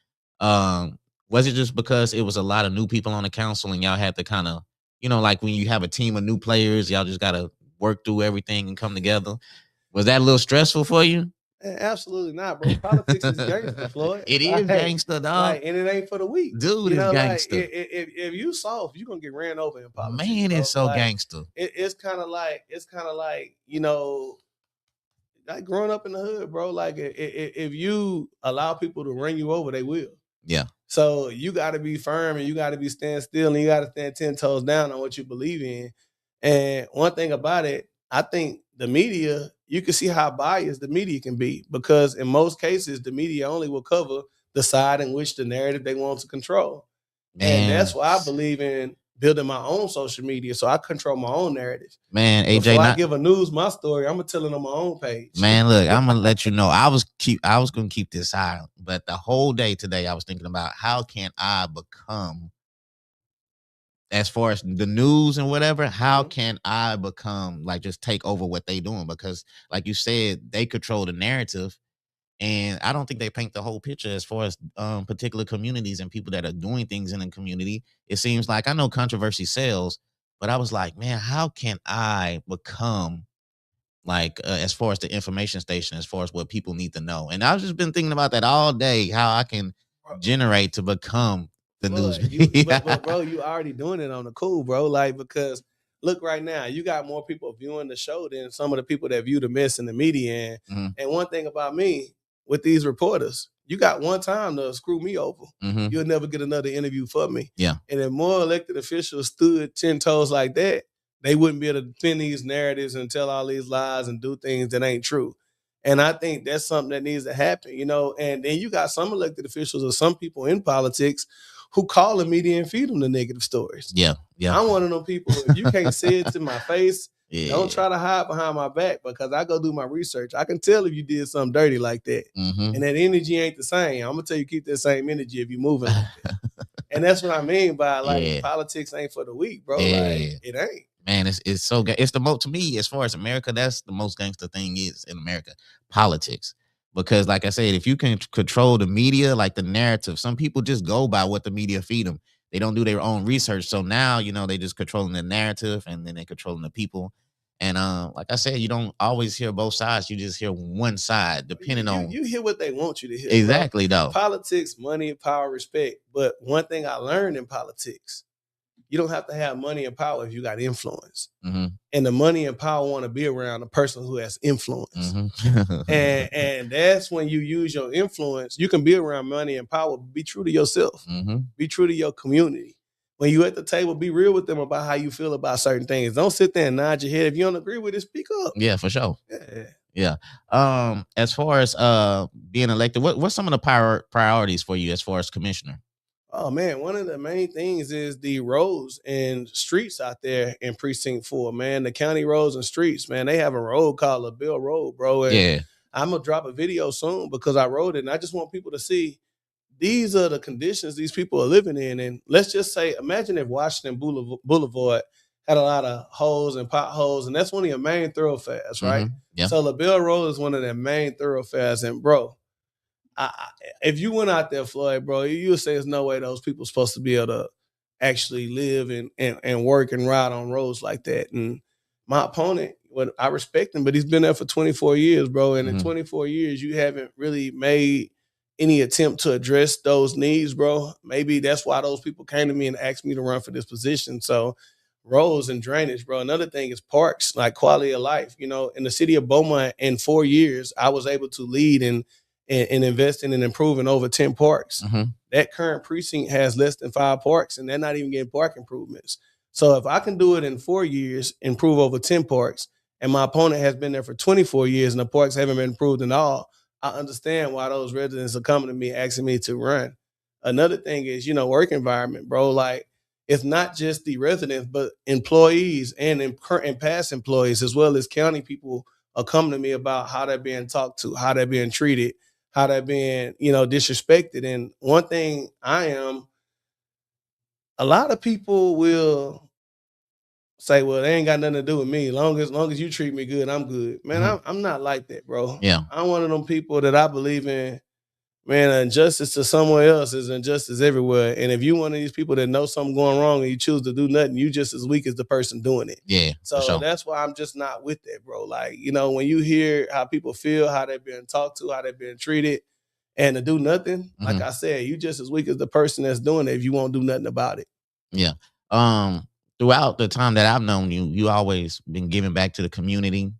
Was it just because it was a lot of new people on the council and y'all had to kind of, you know, like when you have a team of new players, y'all just got to work through everything and come together? Was that a little stressful for you? Absolutely not, bro. Politics is gangster, Floyd. It is gangster, dog. And it ain't for the weak. Dude, it's gangster. Like, if you soft, you're gonna get ran over in politics. Man, bro. it's so like, gangster. It's kind of like, you know, like growing up in the hood, bro. Like if you allow people to run you over, they will. Yeah. So you got to be firm and you got to be stand still and you got to stand 10 toes down on what you believe in. And one thing about it, I think the media, you can see how biased the media can be, because in most cases, the media only will cover the side in which the narrative they want to control. And Man, that's why I believe in building my own social media, so I control my own narrative. man, AJ, Before I not give a news my story, I'm gonna tell it on my own page. man. Look, I'm gonna let you know. I was gonna keep this silent, but the whole day today, I was thinking about how can I become, as far as the news and whatever, how Mhm. can I become like just take over what they doing? Because like you said, they control the narrative. And I don't think they paint the whole picture as far as particular communities and people that are doing things in the community. It seems like, I know controversy sells, but I was like, man, how can I become like as far as the information station, as far as what people need to know? And I've just been thinking about that all day, how I can generate to become the news Floyd, media. but bro, you already doing it on the cool, bro. Like, because look right now, you got more people viewing the show than some of the people that view the mess in the media. And, Mhm, and one thing about me with these reporters, you got one time to screw me over. mhm. You'll never get another interview for me. Yeah. And if more elected officials stood 10 toes like that, they wouldn't be able to defend these narratives and tell all these lies and do things that ain't true. And I think that's something that needs to happen, you know. And then you got some elected officials or some people in politics who call the media and feed them the negative stories. Yeah. Yeah. I'm one of them people. If you can't say it to my face, don't Yeah. try to hide behind my back, because I go do my research. I can tell if you did something dirty like that. Mhm. And that energy ain't the same. I'm gonna tell you, keep that same energy if you're moving like that. And that's what I mean by, like, Yeah. politics ain't for the weak, bro. Like, Yeah. it ain't. Man, it's so it's the most, to me, as far as America, that's the most gangster thing is in America, politics. Because like I said, if you can control the media, like the narrative, some people just go by what the media feed them. They don't do their own research. So now, they just controlling the narrative, and then they controlling the people. And like I said, you don't always hear both sides. You just hear one side, depending on You hear what they want you to hear, bro. exactly though. Politics, money, power, respect. But one thing I learned in politics, you don't have to have money and power if you got influence. Mm-hmm. And the money and power want to be around a person who has influence. Mm-hmm. And that's when you use your influence. You can be around money and power, but be true to yourself. Mm-hmm. Be true to your community. When you at the table, be real with them about how you feel about certain things. Don't sit there and nod your head. If you don't agree with it, speak up. Yeah, for sure. Yeah. Yeah. As far as being elected, what's some of the priorities for you as far as commissioner? Oh man, one of the main things is the roads and streets out there in Precinct 4, man. The county roads and streets, man. They have a road called LaBelle Road, bro. And Yeah. I'm gonna drop a video soon because I wrote it, and I just want people to see these are the conditions these people are living in. And let's just say, imagine if Washington Boulevard had a lot of holes and potholes, and that's one of your main thoroughfares, right? Mm-hmm. Yeah. So LaBelle Road is one of their main thoroughfares, and bro, if you went out there, Floyd, bro, you would say there's no way those people are supposed to be able to actually live and work and ride on roads like that. And my opponent, I respect him, but he's been there for 24 years, bro. And in 24 years, you haven't really made any attempt to address those needs, bro. Maybe that's why those people came to me and asked me to run for this position. So roads and drainage, bro. Another thing is parks, like quality of life. In the city of Beaumont, in 4 years, I was able to lead and investing and improving over 10 parks. Mm-hmm. That current precinct has less than 5 parks, and they're not even getting park improvements. So if I can do it in 4 years, improve over 10 parks, and my opponent has been there for 24 years and the parks haven't been improved at all, I understand why those residents are coming to me asking me to run. Another thing is, work environment, bro. Like, it's not just the residents, but employees and past employees, as well as county people, are coming to me about how they're being talked to, how they're being treated, how they're being, disrespected. And one thing a lot of people will say, well, they ain't got nothing to do with me. Long as you treat me good, I'm good. Man, I'm not like that, bro. Yeah. I'm one of them people that I believe in, man, injustice to somewhere else is injustice everywhere. And if you one of these people that know something going wrong and you choose to do nothing, you just as weak as the person doing it. Yeah. So sure. That's why I'm just not with that, bro. Like, when you hear how people feel, how they're being talked to, how they're being treated, and to do nothing, like I said, you just as weak as the person that's doing it if you won't do nothing about it. Yeah. Throughout the time that I've known you, you always been giving back to the community.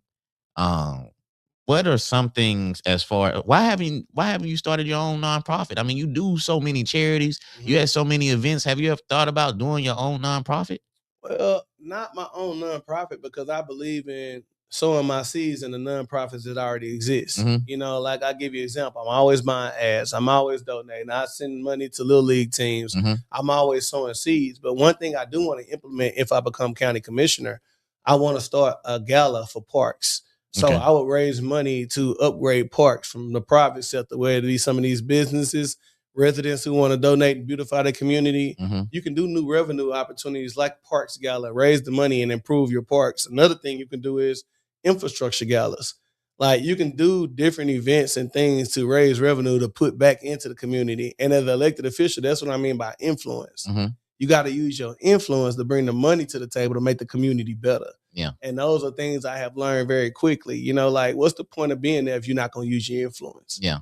What are some things as far why haven't you started your own nonprofit? I mean, you do so many charities, you had so many events. Have you ever thought about doing your own nonprofit? Well, not my own nonprofit, because I believe in sowing my seeds in the nonprofits that already exist. Mhm. You know, like I give you an example. I'm always buying ads. I'm always donating. I send money to little league teams. Mhm. I'm always sowing seeds. But one thing I do want to implement if I become county commissioner, I want to start a gala for parks. So Okay. I would raise money to upgrade parks from the private sector, where it be some of these businesses, residents who want to donate and beautify the community. Mhm. You can do new revenue opportunities like Parks Gala, raise the money and improve your parks. Another thing you can do is infrastructure galas. Like you can do different events and things to raise revenue to put back into the community. And as an elected official, that's what I mean by influence. Mhm. You got to use your influence to bring the money to the table to make the community better. Yeah. And those are things I have learned very quickly. You know, like what's the point of being there if you're not going to use your influence? Yeah.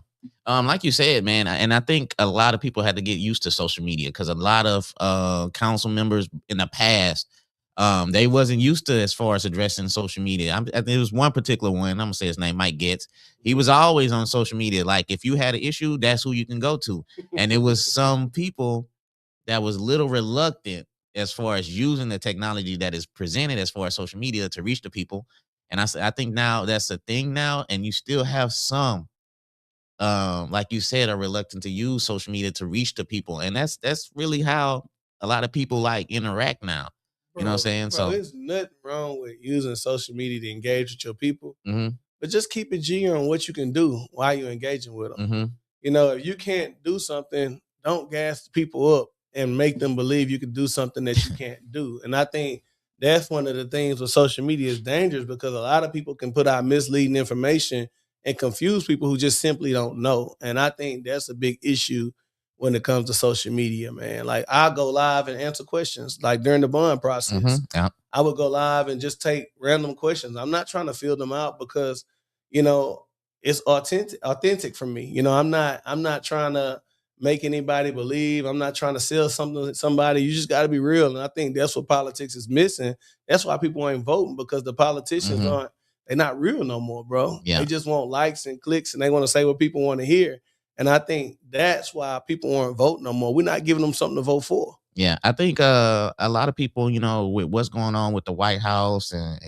Like you said, man, and I think a lot of people had to get used to social media because a lot of council members in the past, they wasn't used to as far as addressing social media. I think there was one particular one. I'm gonna say his name, Mike Getz. He was always on social media. Like if you had an issue, that's who you can go to. And it was some people that was little reluctant as far as using the technology that is presented as far as social media to reach the people. And I think now that's a thing now, and you still have some like you said, are reluctant to use social media to reach the people. And that's really how a lot of people like interact now. You know what I'm saying? Bro, So there's nothing wrong with using social media to engage with your people, mhm, but just keep it G on what you can do while you're engaging with them. mhm, You know, if you can't do something, don't gas the people up and make them believe you can do something that you can't do. And I think that's one of the things with social media is dangerous because a lot of people can put out misleading information and confuse people who just simply don't know. And I think that's a big issue when it comes to social media, man. Like I go live and answer questions like during the bond process. mhm, yeah, I would go live and just take random questions. I'm not trying to fill them out because, you know, it's authentic for me. You know, I'm not trying to make anybody believe. I'm not trying to sell something to somebody. You just got to be real. And I think that's what politics is missing. That's why people ain't voting because the politicians mhm, they're not real no more, bro. yeah, They just want likes and clicks and they want to say what people want to hear. And I think that's why people aren't voting no more. We're not giving them something to vote for. yeah. I think a lot of people, with what's going on with the White House and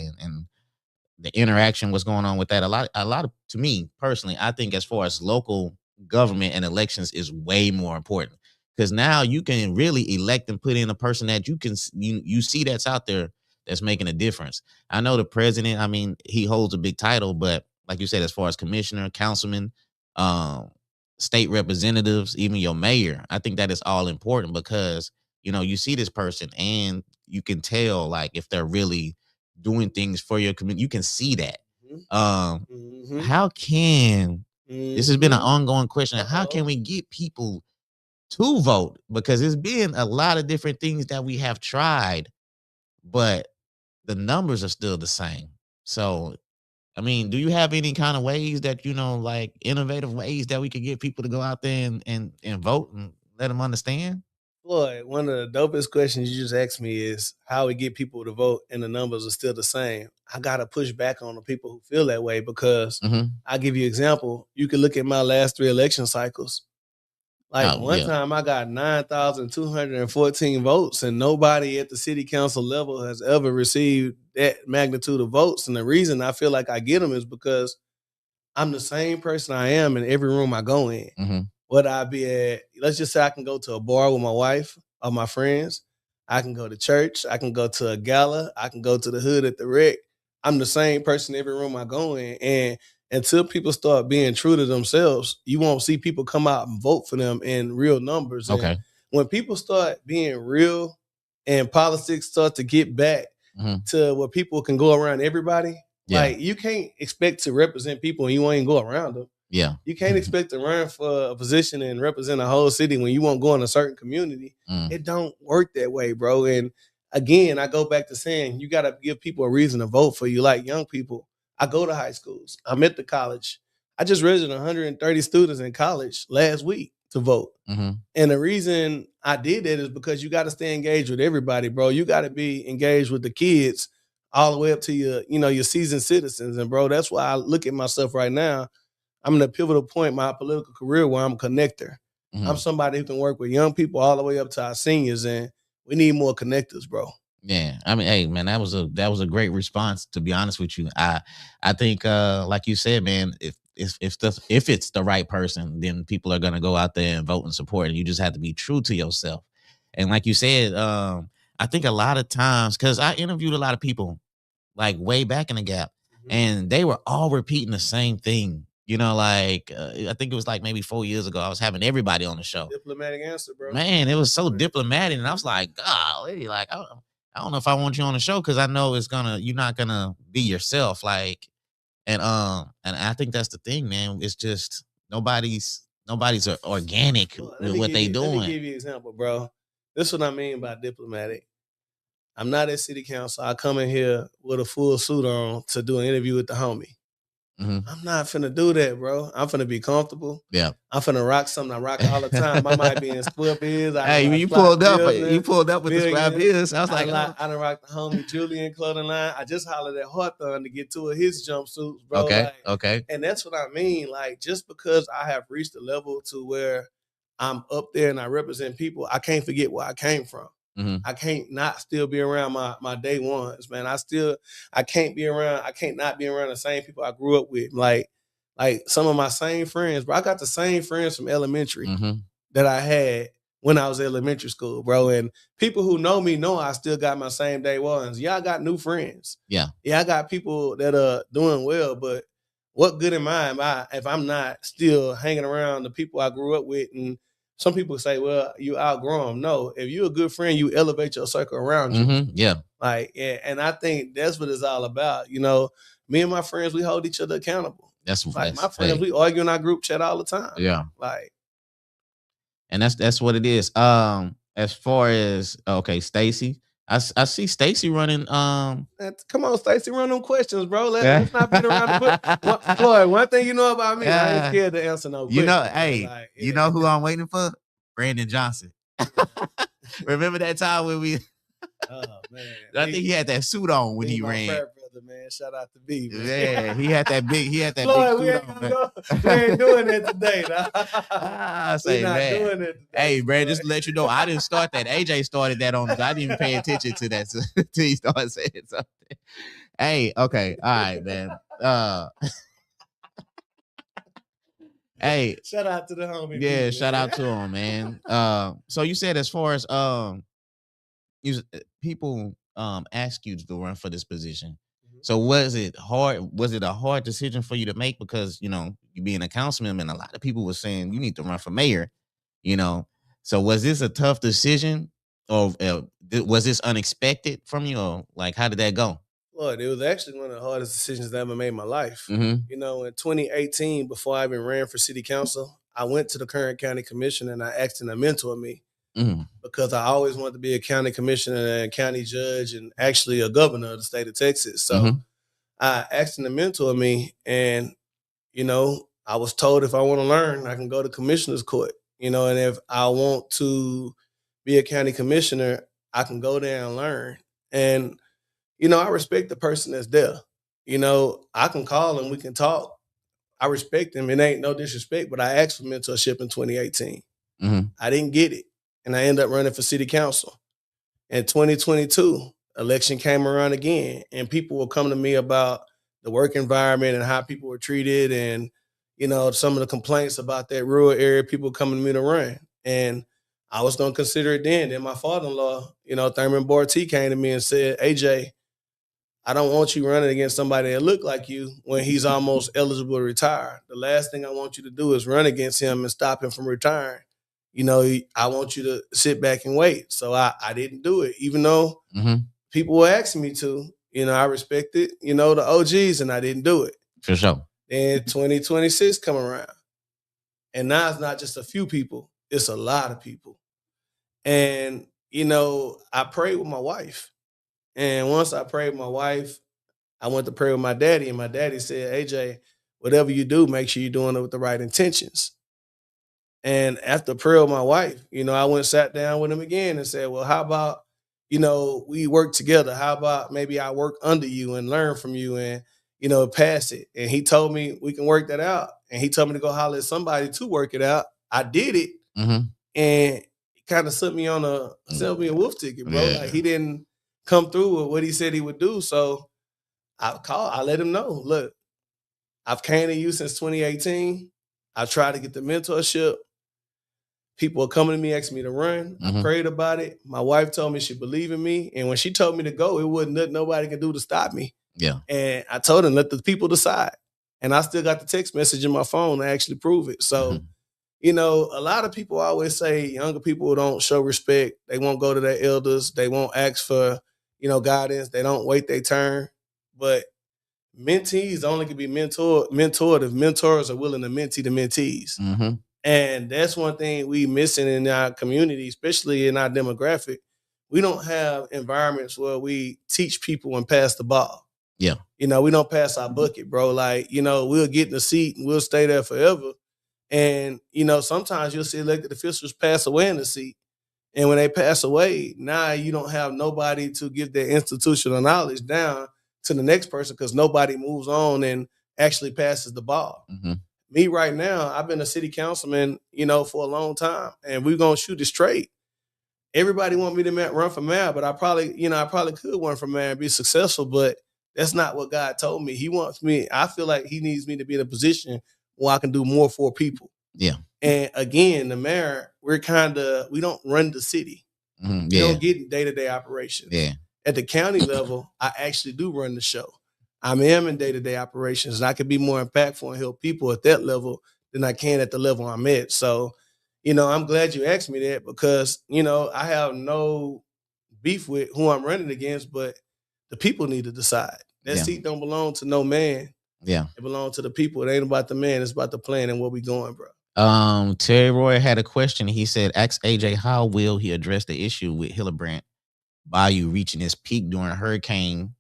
the interaction, what's going on with that. A lot of to me personally, I think as far as local government and elections is way more important because now you can really elect and put in a person that you see that's out there that's making a difference. I know the president, I mean, he holds a big title, but like you said, as far as commissioner, councilman, um, state representatives, even your mayor, I think that is all important because you see this person and you can tell like if they're really doing things for your community. You can see that. Mm-hmm. How can this has been an Mm-hmm. ongoing question? How Uh-oh. can we get people to vote? Because it's been a lot of different things that we have tried, but the numbers are still the same. So, I mean, do you have any kind of ways that like innovative ways that we could get people to go out there and vote and let them understand? Floyd, one of the dopest questions you just asked me is how we get people to vote and the numbers are still the same. I gotta push back on the people who feel that way because Mm-hmm. I'll give you an example. You can look at my last 3 election cycles. Like Oh one yeah. time I got 9,214 votes, and nobody at the city council level has ever received that magnitude of votes. And the reason I feel like I get them is because I'm the same person I am in every room I go in. Mm-hmm. Whether I be at, let's just say I can go to a bar with my wife or my friends. I can go to church. I can go to a gala. I can go to the hood at the rec. I'm the same person every room I go in. And until people start being true to themselves, you won't see people come out and vote for them in real numbers. And Okay. when people start being real and politics start to get back Mm-hmm. to where people can go around everybody, Yeah. like you can't expect to represent people and you won't even go around them. Yeah. You can't expect to run for a position and represent a whole city when you won't go in a certain community. Mm. It don't work that way, bro. And again, I go back to saying you got to give people a reason to vote for you. Like young people, I go to high schools. I'm at the college. I just registered 130 students in college last week to vote. Mm-hmm. And the reason I did that is because you got to stay engaged with everybody, bro. You got to be engaged with the kids all the way up to your seasoned citizens. And bro, that's why I look at myself right now. I'm in a pivotal point in my political career where I'm a connector. Mm-hmm. I'm somebody who can work with young people all the way up to our seniors, and we need more connectors, bro. Yeah, I mean, hey, man, that was a great response. To be honest with you, I think, like you said, man, if it's the right person, then people are gonna go out there and vote and support, and you just have to be true to yourself. And like you said, I think a lot of times, because I interviewed a lot of people like way back in the gap, and they were all repeating the same thing. You know, like I think it was like maybe 4 years ago, I was having everybody on the show. Diplomatic answer, bro. Man, it was so diplomatic, and I was like, golly, like I don't know if I want you on the show because I know you're not gonna be yourself, like, and I think that's the thing, man. It's just nobody's organic with what they doing. Let me give you an example, bro. This is what I mean by diplomatic. I'm not at city council. I come in here with a full suit on to do an interview with the homie. Mm-hmm. I'm not finna do that, bro. I'm finna be comfortable. Yeah. I'm finna rock something I rock all the time. I might be in Square Biz. Hey, you pulled up with the Square Biz. I was like, I done rock the homie Julian clothing line. I just hollered at Hawthorne to get two of his jumpsuits, bro. Okay, like, okay. And that's what I mean. Like, just because I have reached a level to where I'm up there and I represent people, I can't forget where I came from. Mm-hmm. I can't not still be around my day ones, man. I can't not be around the same people I grew up with. Like some of my same friends, bro. I got the same friends from elementary that I had when I was in elementary school, bro. And people who know me know I still got my same day ones. Yeah, I got new friends. Yeah, I got people that are doing well, but what good am I if I'm not still hanging around the people I grew up with? And some people say, well, you outgrow them. No, if you're a good friend, you elevate your circle around you. Yeah. And I think that's what it's all about. You know, me and my friends, we hold each other accountable. That's my friends, we argue in our group chat all the time. Yeah. Like, and that's what it is. As far as Stacy, I see Stacy running. Come on, Stacy, run them questions, bro. Let's not beat around the bush. Boy, one thing you know about me, I ain't scared to answer no questions. You know, hey, you know who I'm waiting for? Brandon Johnson. Remember that time when we? Oh man, I think he had that suit on when he ran. Brother, man, shout out to B. Man. Yeah, he had that big suit on. We ain't doing it today. I say, man. Doing it today, hey, Brad, just to let you know, I didn't start that. AJ started that on. I didn't even pay attention to that until he started saying something. Hey, okay, all right, man. Hey, shout out to the homie. Yeah, shout out to him, man. So you said as far as people ask you to run for this position. So was it hard? Was it a hard decision for you to make? Because, you know, you being a councilman, and a lot of people were saying you need to run for mayor, you know. So was this a tough decision, or was this unexpected from you? Or like, how did that go? Lord, it was actually one of the hardest decisions I ever made in my life. Mm-hmm. You know, in 2018, before I even ran for city council, I went to the current county commission and I asked him to mentor me. Mm-hmm. Because I always wanted to be a county commissioner and county judge and actually a governor of the state of Texas. So I asked him to mentor me, and, you know, I was told if I want to learn, I can go to commissioner's court, you know, and if I want to be a county commissioner, I can go there and learn. And, you know, I respect the person that's there. You know, I can call him, we can talk. I respect him. It ain't no disrespect, but I asked for mentorship in 2018. I didn't get it. And I ended up running for city council. In 2022, election came around again, and people were coming to me about the work environment and how people were treated, and, you know, some of the complaints about that rural area, people coming to me to run. And I was going to consider it then. Then my father-in-law, you know, Thurman Barty, came to me and said, AJ, I don't want you running against somebody that look like you when he's almost eligible to retire. The last thing I want you to do is run against him and stop him from retiring. You know, I want you to sit back and wait. So I didn't do it, even though people were asking me to. You know, I respected, you know, the OGs, and I didn't do it. For sure. Then 2026 come around. And now it's not just a few people, it's a lot of people. And, you know, I prayed with my wife. And once I prayed with my wife, I went to pray with my daddy, and my daddy said, AJ, whatever you do, make sure you're doing it with the right intentions. And after prayer with my wife, you know, I went and sat down with him again and said, well, how about, you know, we work together? How about maybe I work under you and learn from you and, you know, pass it? And he told me we can work that out. And he told me to go holler at somebody to work it out. I did it. And he kind of sent me a wolf ticket, bro. Yeah. Like, he didn't come through with what he said he would do. So I let him know, look, I've came to you since 2018. I tried to get the mentorship. People are coming to me, asking me to run. I prayed about it. My wife told me she believed in me. And when she told me to go, it wasn't nothing nobody could do to stop me. Yeah. And I told them, let the people decide. And I still got the text message in my phone to actually prove it. So, you know, a lot of people always say younger people don't show respect. They won't go to their elders. They won't ask for, you know, guidance. They don't wait their turn. But mentees only can be mentored if mentors are willing to mentee the mentees. And that's one thing we missing in our community, especially in our demographic. We don't have environments where we teach people and pass the ball. Yeah. You know, we don't pass our bucket, bro. Like, you know, we'll get in the seat and we'll stay there forever. And, you know, sometimes you'll see elected officials pass away in the seat. And when they pass away, now you don't have nobody to give their institutional knowledge down to the next person because nobody moves on and actually passes the ball. Me right now, I've been a city councilman, you know, for a long time, and we're going to shoot it straight. Everybody want me to run for mayor, but I probably could run for mayor and be successful, but that's not what God told me. He wants me, I feel like he needs me to be in a position where I can do more for people. Yeah. And again, the mayor, we don't run the city. We don't get day-to-day operations. Yeah. At the county level, I actually do run the show. I am in day-to-day operations, and I can be more impactful and help people at that level than I can at the level I'm at. So, you know, I'm glad you asked me that because, you know, I have no beef with who I'm running against, but the people need to decide. That seat don't belong to no man. Yeah. It belongs to the people. It ain't about the man. It's about the plan and where we going, bro. Terry Roy had a question. He said, ask AJ, how will he address the issue with Hillebrandt Bayou reaching its peak during hurricane,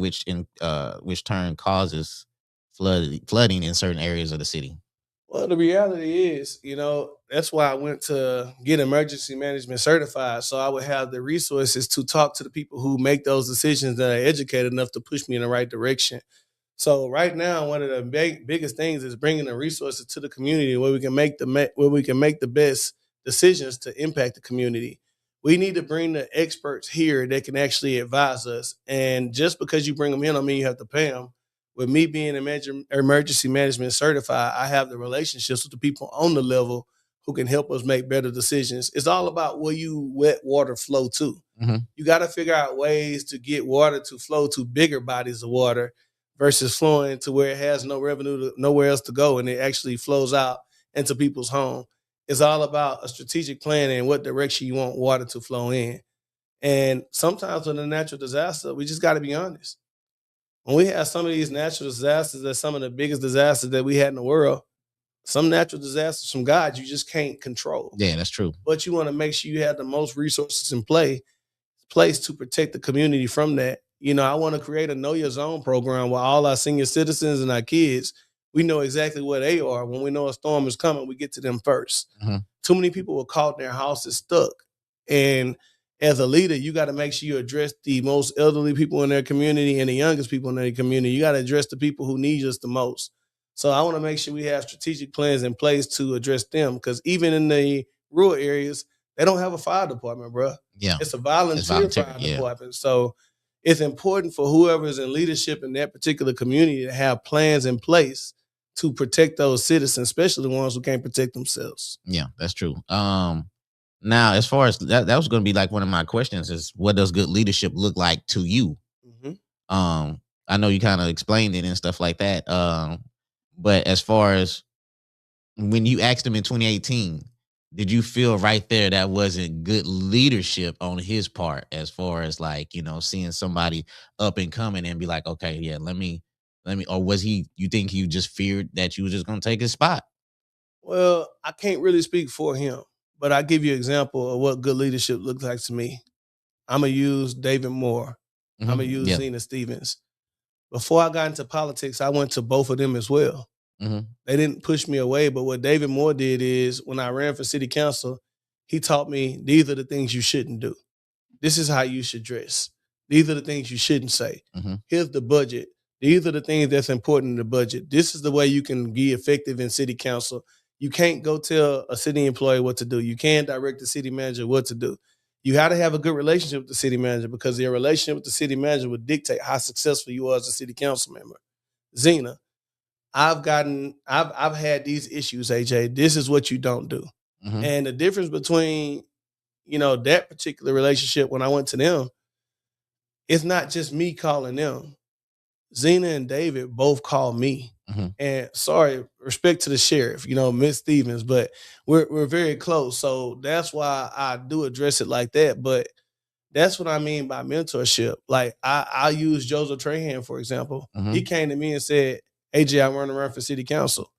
which turn causes flooding in certain areas of the city? Well, the reality is, you know, that's why I went to get emergency management certified. So I would have the resources to talk to the people who make those decisions that are educated enough to push me in the right direction. So right now, one of the biggest things is bringing the resources to the community where we can make the best decisions to impact the community. We need to bring the experts here that can actually advise us. And just because you bring them in, I mean you have to pay them. With me being emergency management certified, I have the relationships with the people on the level who can help us make better decisions. It's all about where you let water flow to. You got to figure out ways to get water to flow to bigger bodies of water versus flowing to where it has no revenue, nowhere else to go, and it actually flows out into people's home. It's all about a strategic plan and what direction you want water to flow in. And sometimes with a natural disaster, we just got to be honest. When we have some of these natural disasters, that's some of the biggest disasters that we had in the world. Some natural disasters from God you just can't control. Yeah, that's true. But you want to make sure you have the most resources in place to protect the community from that. You know, I want to create a Know Your Zone program where all our senior citizens and our kids, we know exactly where they are. When we know a storm is coming, we get to them first. Too many people were caught in their houses stuck. And as a leader, you got to make sure you address the most elderly people in their community and the youngest people in their community. You got to address the people who need us the most. So I want to make sure we have strategic plans in place to address them because even in the rural areas, they don't have a fire department, bro. Yeah. It's a volunteer fire department. So it's important for whoever is in leadership in that particular community to have plans in place to protect those citizens, especially the ones who can't protect themselves. Yeah, that's true. Now, as far as that was going to be like one of my questions is, what does good leadership look like to you? I know you kind of explained it and stuff like that. But as far as when you asked him in 2018, did you feel right there that wasn't good leadership on his part as far as like, you know, seeing somebody up and coming and be like, okay, yeah, let me, or was you think he just feared that you was just going to take his spot? Well, I can't really speak for him, but I'll give you an example of what good leadership looks like to me. I'm going to use David Moore. I'm going to use Zena Stevens. Before I got into politics, I went to both of them as well. They didn't push me away, but what David Moore did is when I ran for city council, he taught me these are the things you shouldn't do. This is how you should dress. These are the things you shouldn't say. Here's the budget. These are the things that's important in the budget. This is the way you can be effective in city council. You can't go tell a city employee what to do. You can't direct the city manager what to do. you got to have a good relationship with the city manager, because your relationship with the city manager would dictate how successful you are as a city council member. Zena, I've had these issues, AJ. This is what you don't do. Mhm. And the difference between, that particular relationship when I went to them, it's not just me calling them. Zena and David both called me. Mhm. And sorry, respect to the sheriff, Miss Stevens, but we're very close. So that's why I do address it like that. But that's what I mean by mentorship. Like I use Joseph Trahan, for example. Mhm. He came to me and said, AJ, I want to run for city council.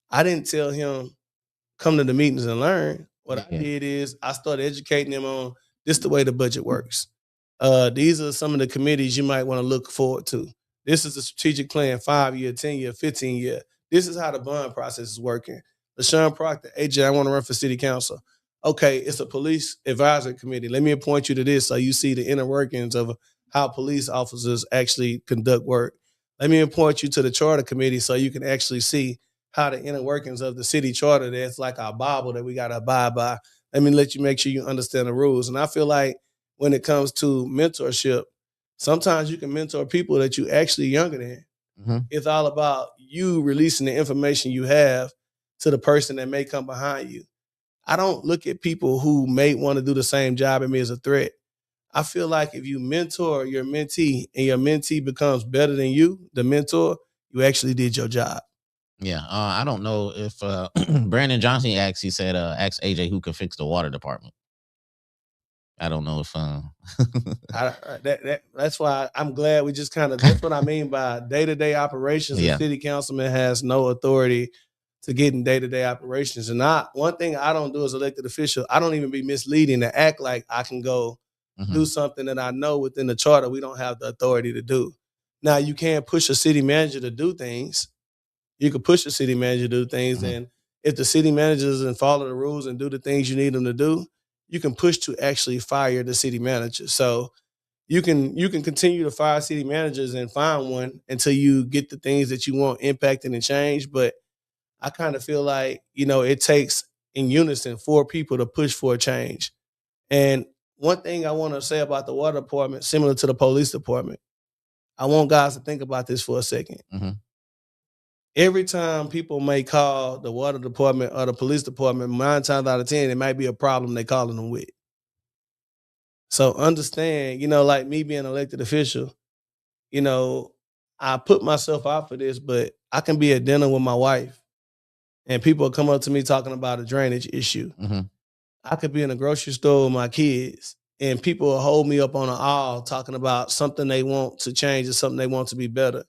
I didn't tell him come to the meetings and learn. What I did is I started educating him on this the way the budget works. These are some of the committees you might want to look forward to. This is a strategic plan, 5-year, 10-year, 15-year. This is how the bond process is working. LaShawn Proctor, AJ, I want to run for city council. Okay, it's a police advisory committee. Let me appoint you to this so you see the inner workings of how police officers actually conduct work. Let me appoint you to the charter committee so you can actually see how the inner workings of the city charter, that's like our Bible that we got to abide by. Let me let you make sure you understand the rules. And I feel like when it comes to mentorship, sometimes you can mentor people that you actually younger than. Mhm. It's all about you releasing the information you have to the person that may come behind you. I don't look at people who may want to do the same job as me as a threat. I feel like if you mentor your mentee and your mentee becomes better than you, the mentor, you actually did your job. Yeah, I don't know if Brandon Johnson actually said, ask AJ who can fix the water department. I don't know if that's why I'm glad we just that's what I mean by day-to-day operations. Yeah. The city councilman has no authority to get in day-to-day operations. And one thing I don't do as elected official, I don't even be misleading to act like I can go do something that I know within the charter we don't have the authority to do. Now, you can't push a city manager to do things. You can push a city manager to do things. And if the city manager doesn't follow the rules and do the things you need them to do, you can push to actually fire the city manager. So you can continue to fire city managers and find one until you get the things that you want impacted and changed. But I kind of feel like, it takes in unison 4 people to push for a change. And one thing I want to say about the water department, similar to the police department, I want guys to think about this for a second. Every time people may call the water department or the police department, 9 times out of 10, it might be a problem they calling them with. So understand, like me being an elected official, I put myself out for this, but I can be at dinner with my wife and people come up to me talking about a drainage issue. I could be in a grocery store with my kids and people will hold me up on an aisle talking about something they want to change or something they want to be better.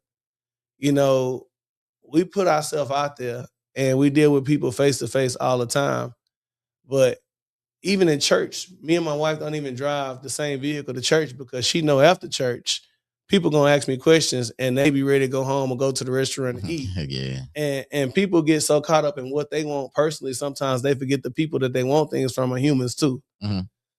We put ourselves out there and we deal with people face to face all the time. But even in church, me and my wife don't even drive the same vehicle to church because she know after church, people gonna ask me questions and they be ready to go home or go to the restaurant and eat. Yeah. And people get so caught up in what they want personally, sometimes they forget the people that they want things from are humans too.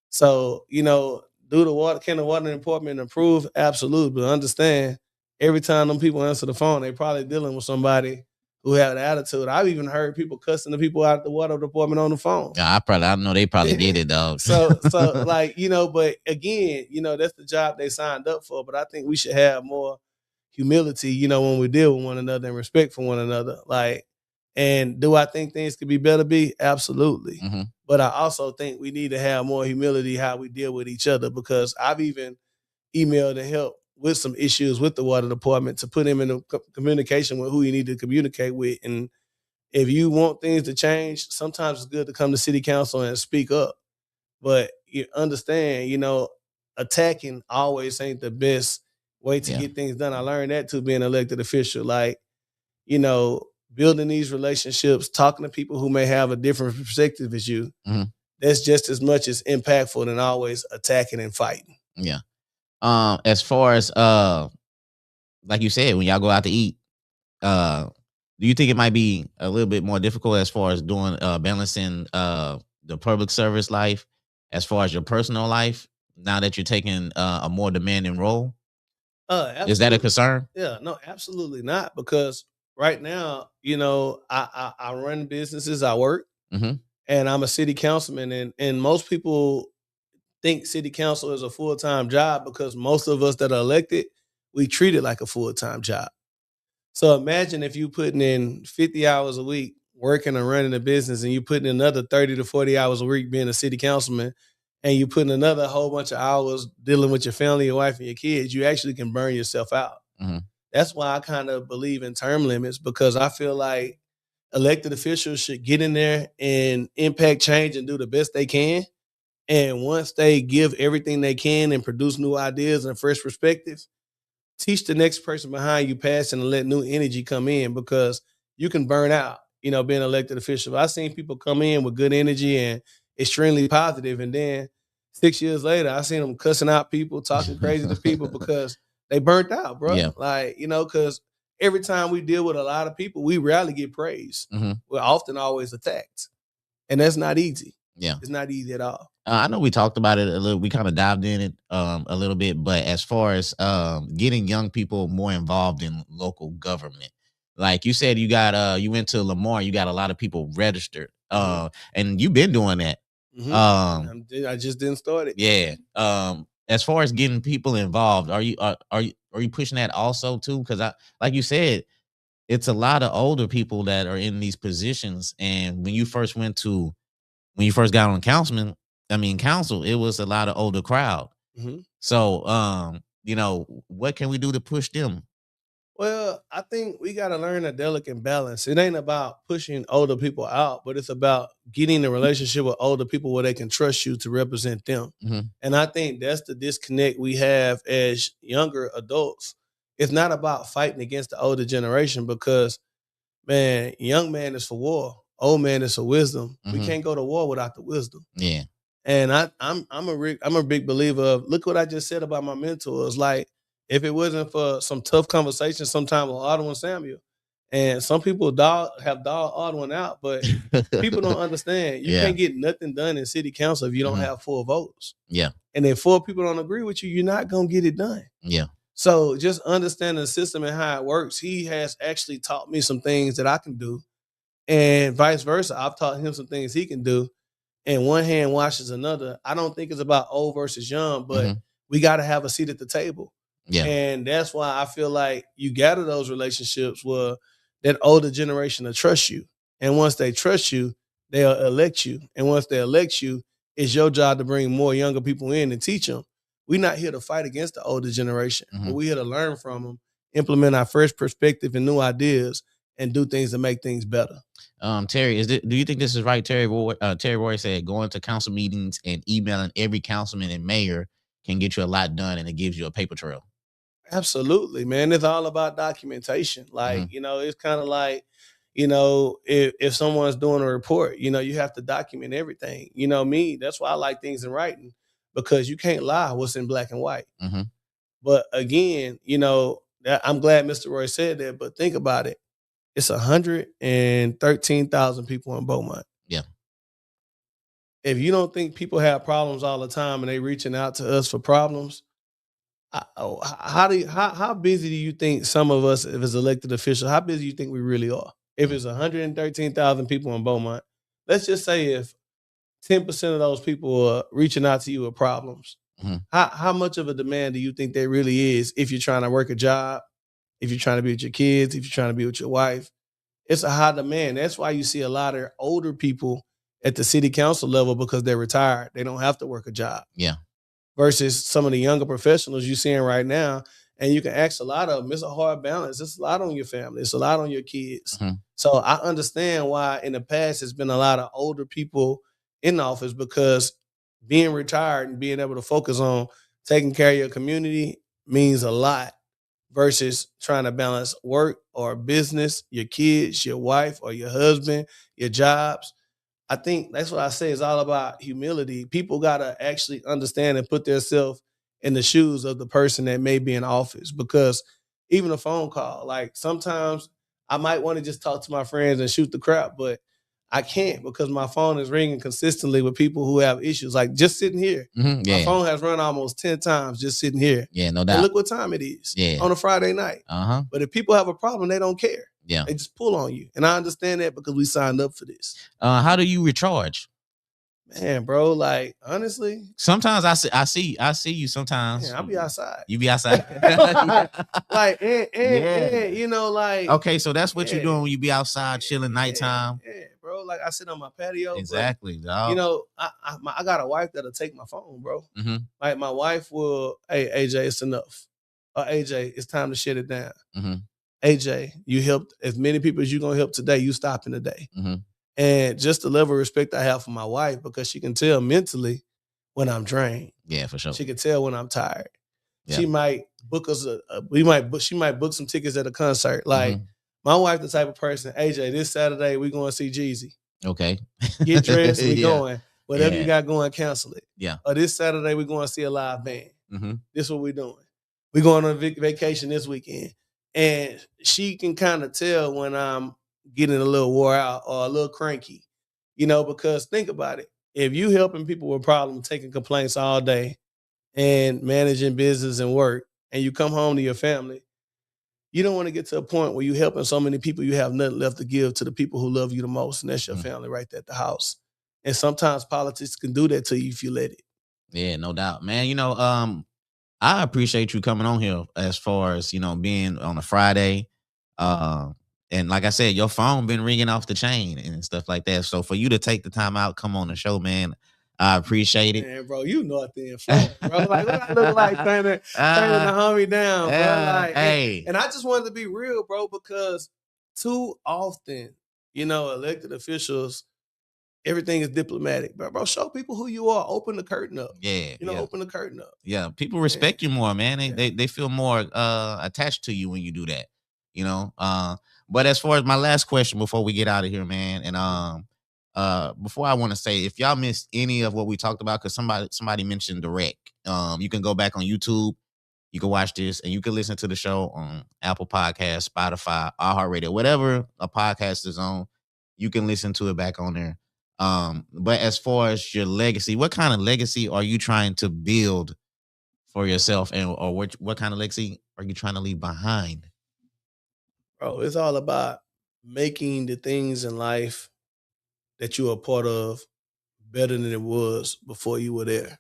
So, do the water, can the water department improve? Absolutely. But understand, every time them people answer the phone, they probably dealing with somebody who had an attitude. I've even heard people cussing the people out at the water department on the phone. Yeah, I know they probably did it, dog. So like, but again, that's the job they signed up for. But I think we should have more humility, when we deal with one another and respect for one another. Like, and do I think things could be better? Absolutely. But I also think we need to have more humility how we deal with each other, because I've even emailed to help with some issues with the water department to put him in a communication with who you need to communicate with. And if you want things to change, sometimes it's good to come to city council and speak up. But you understand, attacking always ain't the best way to get things done. I learned that too, being an elected official. Like, building these relationships, talking to people who may have a different perspective as you, that's just as much as impactful than always attacking and fighting. Yeah. As far as like you said, when y'all go out to eat, do you think it might be a little bit more difficult as far as doing balancing the public service life as far as your personal life now that you're taking a more demanding role? Is that a concern? Yeah, no, absolutely not. Because right now, I run businesses, I work, and I'm a city councilman, and most people think city council is a full-time job because most of us that are elected, we treat it like a full-time job. So imagine if you putting in 50 hours a week working and running a business, and you putting in another 30 to 40 hours a week being a city councilman, and you putting another whole bunch of hours dealing with your family, your wife, and your kids. You actually can burn yourself out. Mm-hmm. That's why I kind of believe in term limits, because I feel like elected officials should get in there and impact change and do the best they can. And once they give everything they can and produce new ideas and fresh perspectives, teach the next person behind you passion and let new energy come in, because you can burn out, being an elected official. I've seen people come in with good energy and extremely positive, and then 6 years later, I seen them cussing out people, talking crazy to people because they burnt out, bro. Yeah. Like, because every time we deal with a lot of people, we rarely get praise. Mm-hmm. We're often always attacked, and that's not easy. Yeah. It's not easy at all. I know we talked about it a little. We kind of dived in it a little bit, but as far as getting young people more involved in local government, like you said, you went to Lamar, you got a lot of people registered, and you've been doing that. Mm-hmm. I just didn't start it. Yeah. As far as getting people involved, are you pushing that also too? Because like you said, it's a lot of older people that are in these positions, and when you first got on council, it was a lot of older crowd. Mm-hmm. So, what can we do to push them? Well, I think we got to learn a delicate balance. It ain't about pushing older people out, but it's about getting a relationship with older people where they can trust you to represent them. Mm-hmm. And I think that's the disconnect we have as younger adults. It's not about fighting against the older generation, because, man, young man is for war, old man is for wisdom. Mm-hmm. We can't go to war without the wisdom. Yeah. And I'm a big believer of, look what I just said about my mentors. Like, if it wasn't for some tough conversations sometime with Otto and Samuel, and some people have dogged Otto out, but people don't understand. You can't get nothing done in city council if you don't have 4 votes. Yeah. And if 4 people don't agree with you, you're not going to get it done. Yeah. So just understanding the system and how it works, he has actually taught me some things that I can do, and vice versa. I've taught him some things he can do. And one hand washes another. I don't think it's about old versus young, but we got to have a seat at the table. Yeah. And that's why I feel like you gather those relationships where that older generation will trust you. And once they trust you, they'll elect you. And once they elect you, it's your job to bring more younger people in and teach them. We're not here to fight against the older generation, but we're here to learn from them, implement our fresh perspective and new ideas, and do things to make things better. Terry, do you think this is right? Terry Roy said going to council meetings and emailing every councilman and mayor can get you a lot done, and it gives you a paper trail. Absolutely, man. It's all about documentation. Like, it's kind of like, if someone's doing a report, you have to document everything. Me, that's why I like things in writing, because you can't lie what's in black and white. Mm-hmm. But again, I'm glad Mr. Roy said that, but think about it. It's 113,000 people in Beaumont. Yeah. If you don't think people have problems all the time and they reaching out to us for problems, how busy do you think some of us, if it's elected officials, how busy do you think we really are? If it's 113,000 people in Beaumont, let's just say if 10% of those people are reaching out to you with problems, how much of a demand do you think there really is if you're trying to work a job, if you're trying to be with your kids, if you're trying to be with your wife? It's a high demand. That's why you see a lot of older people at the city council level, because they're retired. They don't have to work a job. Yeah. Versus some of the younger professionals you're seeing right now. And you can ask a lot of them. It's a hard balance. It's a lot on your family. It's a lot on your kids. So I understand why in the past it's been a lot of older people in office, because being retired and being able to focus on taking care of your community means a lot, versus trying to balance work or business, your kids, your wife or your husband, your jobs. I think that's what I say. It's all about humility. People got to actually understand and put themselves in the shoes of the person that may be in office, because even a phone call, like sometimes I might want to just talk to my friends and shoot the crap, but I can't, because my phone is ringing consistently with people who have issues. Like just sitting here, my phone has run almost 10 times just sitting here. Yeah, no doubt. And look what time it is on a Friday night. But if people have a problem, they don't care. Yeah. They just pull on you. And I understand that, because we signed up for this. How do you recharge? Man, bro, like honestly, Sometimes I see you sometimes. man, I'll be outside. You be outside. Like, and you know, like, Okay, so that's what you're yeah, doing when you be outside chilling nighttime. yeah, bro. Like I sit on my patio. Exactly, But, dog. you know, I got a wife that'll take my phone, bro. Mm-hmm. Like my wife will, hey AJ, it's enough. Or AJ, it's time to shut it down. Mm-hmm. AJ, you helped as many people as you're gonna help today. You stopping today. Mm-hmm. And just the level of respect I have for my wife, because she can tell mentally when I'm drained. Yeah, for sure. She can tell when I'm tired. Yeah. She might book us she might book some tickets at a concert. Like Mhm. my wife, the type of person, AJ, this Saturday we going to see Jeezy. Okay. Get dressed, we Yeah. going. Whatever Yeah. you got going, cancel it. Yeah. Or this Saturday we going to see a live band. Mm-hmm. This is what we're doing. We're going on vacation this weekend. And she can kind of tell when I'm getting a little wore out or a little cranky, you know, because think about it. If you helping people with problems, taking complaints all day and managing business and work, and you come home to your family, you don't want to get to a point where you're helping so many people you have nothing left to give to the people who love you the most, and that's your family right there at the house. And sometimes politics can do that to you if you let it. Yeah, no doubt, man. You know, I appreciate you coming on here as far as, you know, being on a Friday. And like I said, your phone been ringing off the chain and stuff like that. So for you to take the time out, come on the show, man, I appreciate it. Man, bro, you know it then, Florida, bro. Like, what I look like turning the homie down, bro. Like, hey. and I just wanted to be real, bro, because too often, you know, elected officials, everything is diplomatic, bro. Show people who you are. Open the curtain up. Yeah. You know, open the curtain up. Yeah. People respect you more, man. They feel more attached to you when you do that. You know? But as far as my last question before we get out of here, man, and before I want to say, if y'all missed any of what we talked about, because somebody mentioned direct, you can go back on YouTube, you can watch this, and you can listen to the show on Apple Podcasts, Spotify, iHeartRadio, whatever a podcast is on, you can listen to it back on there. But as far as your legacy, what kind of legacy are you trying to build for yourself, and or what kind of legacy are you trying to leave behind? Bro, it's all about making the things in life that you are a part of better than it was before you were there.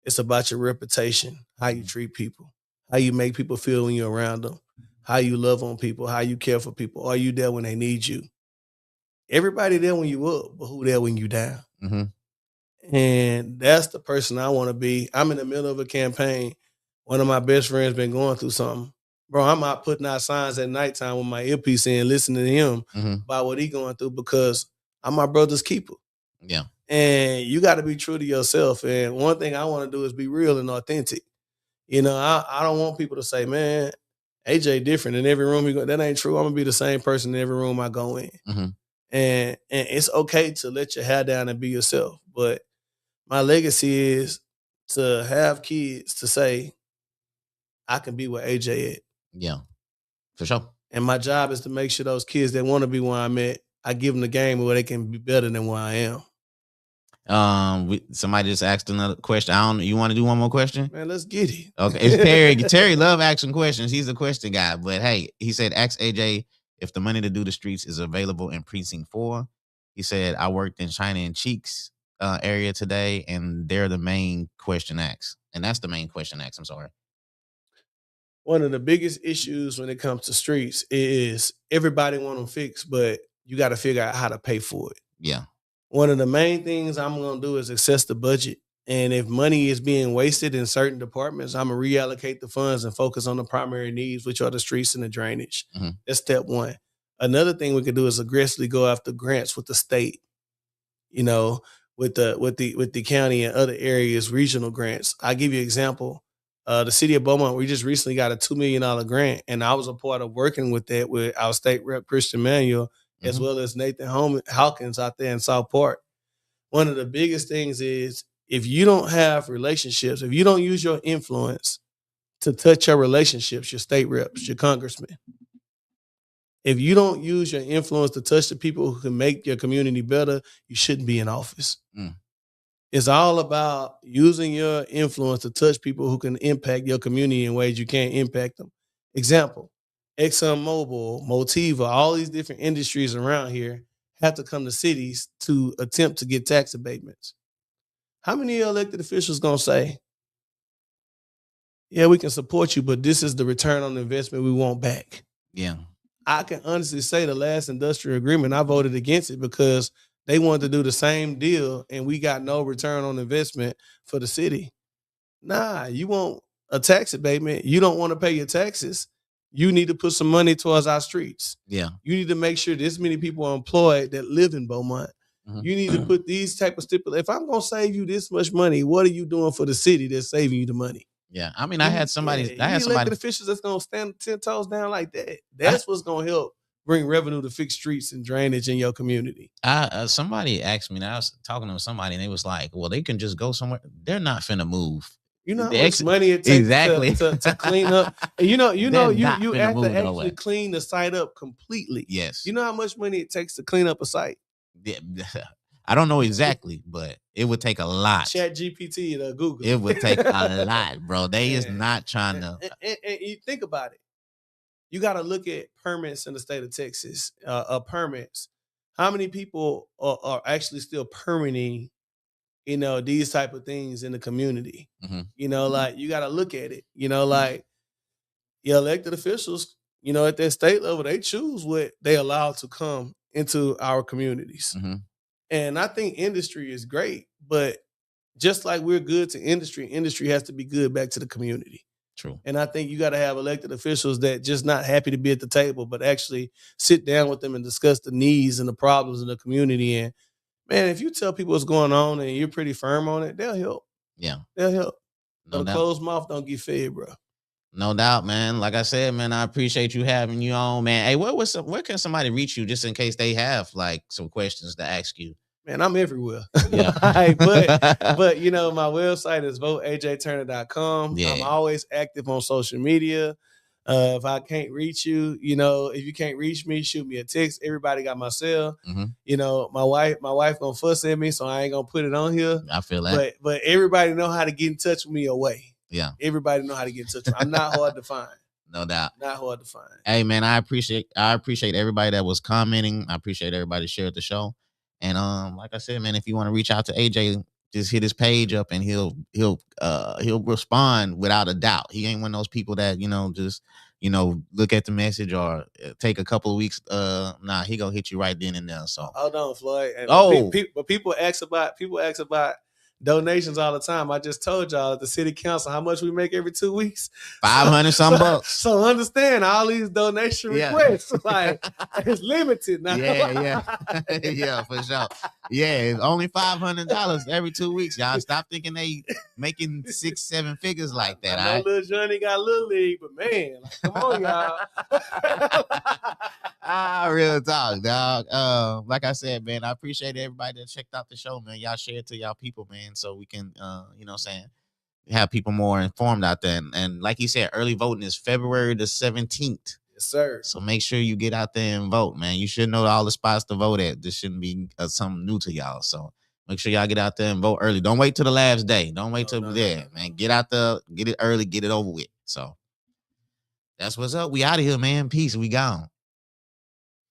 It's about your reputation, how you treat people, how you make people feel when you're around them, how you love on people, how you care for people. Are you there when they need you? Everybody there when you up, but who there when you down? Mm-hmm. And that's the person I want to be. I'm in the middle of a campaign. One of my best friends been going through something. Bro, I'm out putting out signs at nighttime with my earpiece in, listening to him about what he going through, because I'm my brother's keeper. Yeah. And you got to be true to yourself. And one thing I want to do is be real and authentic. You know, I don't want people to say, man, AJ different in every room he go. That ain't true. I'm gonna be the same person in every room I go in. Mm-hmm. And it's okay to let your hair down and be yourself. But my legacy is to have kids to say, I can be where AJ at. Yeah, for sure. And my job is to make sure those kids that want to be where I'm at, I give them the game where they can be better than where I am. Somebody just asked another question. You want to do one more question? Man, let's get it. Okay, it's Terry. Terry love asking questions. He's a question guy. But hey, he said, ask AJ if the money to do the streets is available in precinct 4. He said, I worked in China and Cheeks area today, and they're the main question asked. And that's the main question asked. I'm sorry. One of the biggest issues when it comes to streets is everybody want them fixed, but you got to figure out how to pay for it. Yeah. One of the main things I'm going to do is assess the budget. And if money is being wasted in certain departments, I'm going to reallocate the funds and focus on the primary needs, which are the streets and the drainage. Mm-hmm. That's step one. Another thing we can do is aggressively go after grants with the state, you know, with the county and other areas, regional grants. I'll give you an example. The city of Beaumont, we just recently got a $2 million grant, and I was a part of working with that with our state rep, Christian Manuel, as well as Nathan Hawkins out there in South Park. One of the biggest things is if you don't have relationships, if you don't use your influence to touch your relationships, your state reps, your congressmen, if you don't use your influence to touch the people who can make your community better, you shouldn't be in office. It's all about using your influence to touch people who can impact your community in ways you can't impact them. Example, ExxonMobil, Motiva, all these different industries around here have to come to cities to attempt to get tax abatements. How many elected officials gonna say, yeah, we can support you, but this is the return on the investment we want back? Yeah. I can honestly say the last industrial agreement, I voted against it because they wanted to do the same deal and we got no return on investment for the city. Nah, you want a tax abatement. You don't want to pay your taxes. You need to put some money towards our streets. Yeah. You need to make sure this many people are employed that live in Beaumont. You need to put these type of stipulations. If I'm going to save you this much money, what are you doing for the city that's saving you the money? Yeah. I mean, I had somebody. Elected officials that's going to stand 10 toes down like that. That's what's going to help bring revenue to fix streets and drainage in your community. Somebody asked me, and I was talking to somebody, and they was like, well, they can just go somewhere. They're not finna move. You know how much money it takes to clean up. And you have to actually clean the site up completely. Yes. You know how much money it takes to clean up a site? Yeah. I don't know exactly, but it would take a lot. Chat GPT to Google. It would take a lot, bro. They is not trying to. And you think about it. You got to look at permits in the state of Texas. Permits. How many people are actually still permitting, these type of things in the community? Like you got to look at it. Like your elected officials, at that state level, they choose what they allow to come into our communities. And I think industry is great, but just like we're good to industry has to be good back to the community. True. And I think you got to have elected officials that just not happy to be at the table, but actually sit down with them and discuss the needs and the problems in the community. And man, if you tell people what's going on and you're pretty firm on it, they'll help. Yeah. They'll help. No doubt. A closed mouth don't get fed, bro. No doubt, man. Like I said, man, I appreciate you having you on, man. Hey, where can somebody reach you just in case they have like some questions to ask you? Man, I'm everywhere. Yeah. but my website is voteajturner.com. Yeah. I'm always active on social media. If I can't reach you, if you can't reach me, shoot me a text. Everybody got my cell. My wife gonna fuss at me, so I ain't gonna put it on here. I feel that. But everybody know how to get in touch with me away. Yeah. Everybody know how to get in touch with me. I'm not hard to find. No doubt. Not hard to find. Hey man, I appreciate everybody that was commenting. I appreciate everybody that shared the show. And like I said, man, if you want to reach out to AJ, just hit his page up and he'll respond without a doubt. He ain't one of those people that, just, look at the message or take a couple of weeks. Nah, he gonna hit you right then and there. So hold on, Floyd. And people ask about donations all the time. I just told y'all at the city council how much we make every 2 weeks. 500 some bucks. So understand all these donation requests. Like it's limited now. Yeah, for sure. Yeah, it's only $500 every 2 weeks. Y'all stop thinking they making 6-7 figures like that. I know Lil Johnny got Little League, but man, come on, y'all. Real talk, dog. Like I said, man, I appreciate everybody that checked out the show, man. Y'all share it to y'all people, man. So we can, have people more informed out there. And like you said, early voting is February the 17th. Yes, sir. So make sure you get out there and vote, man. You should know all the spots to vote at. This shouldn't be something new to y'all. So make sure y'all get out there and vote early. Don't wait till the last day. Don't wait till man. Get out there, get it early, get it over with. So that's what's up. We out of here, man. Peace. We gone.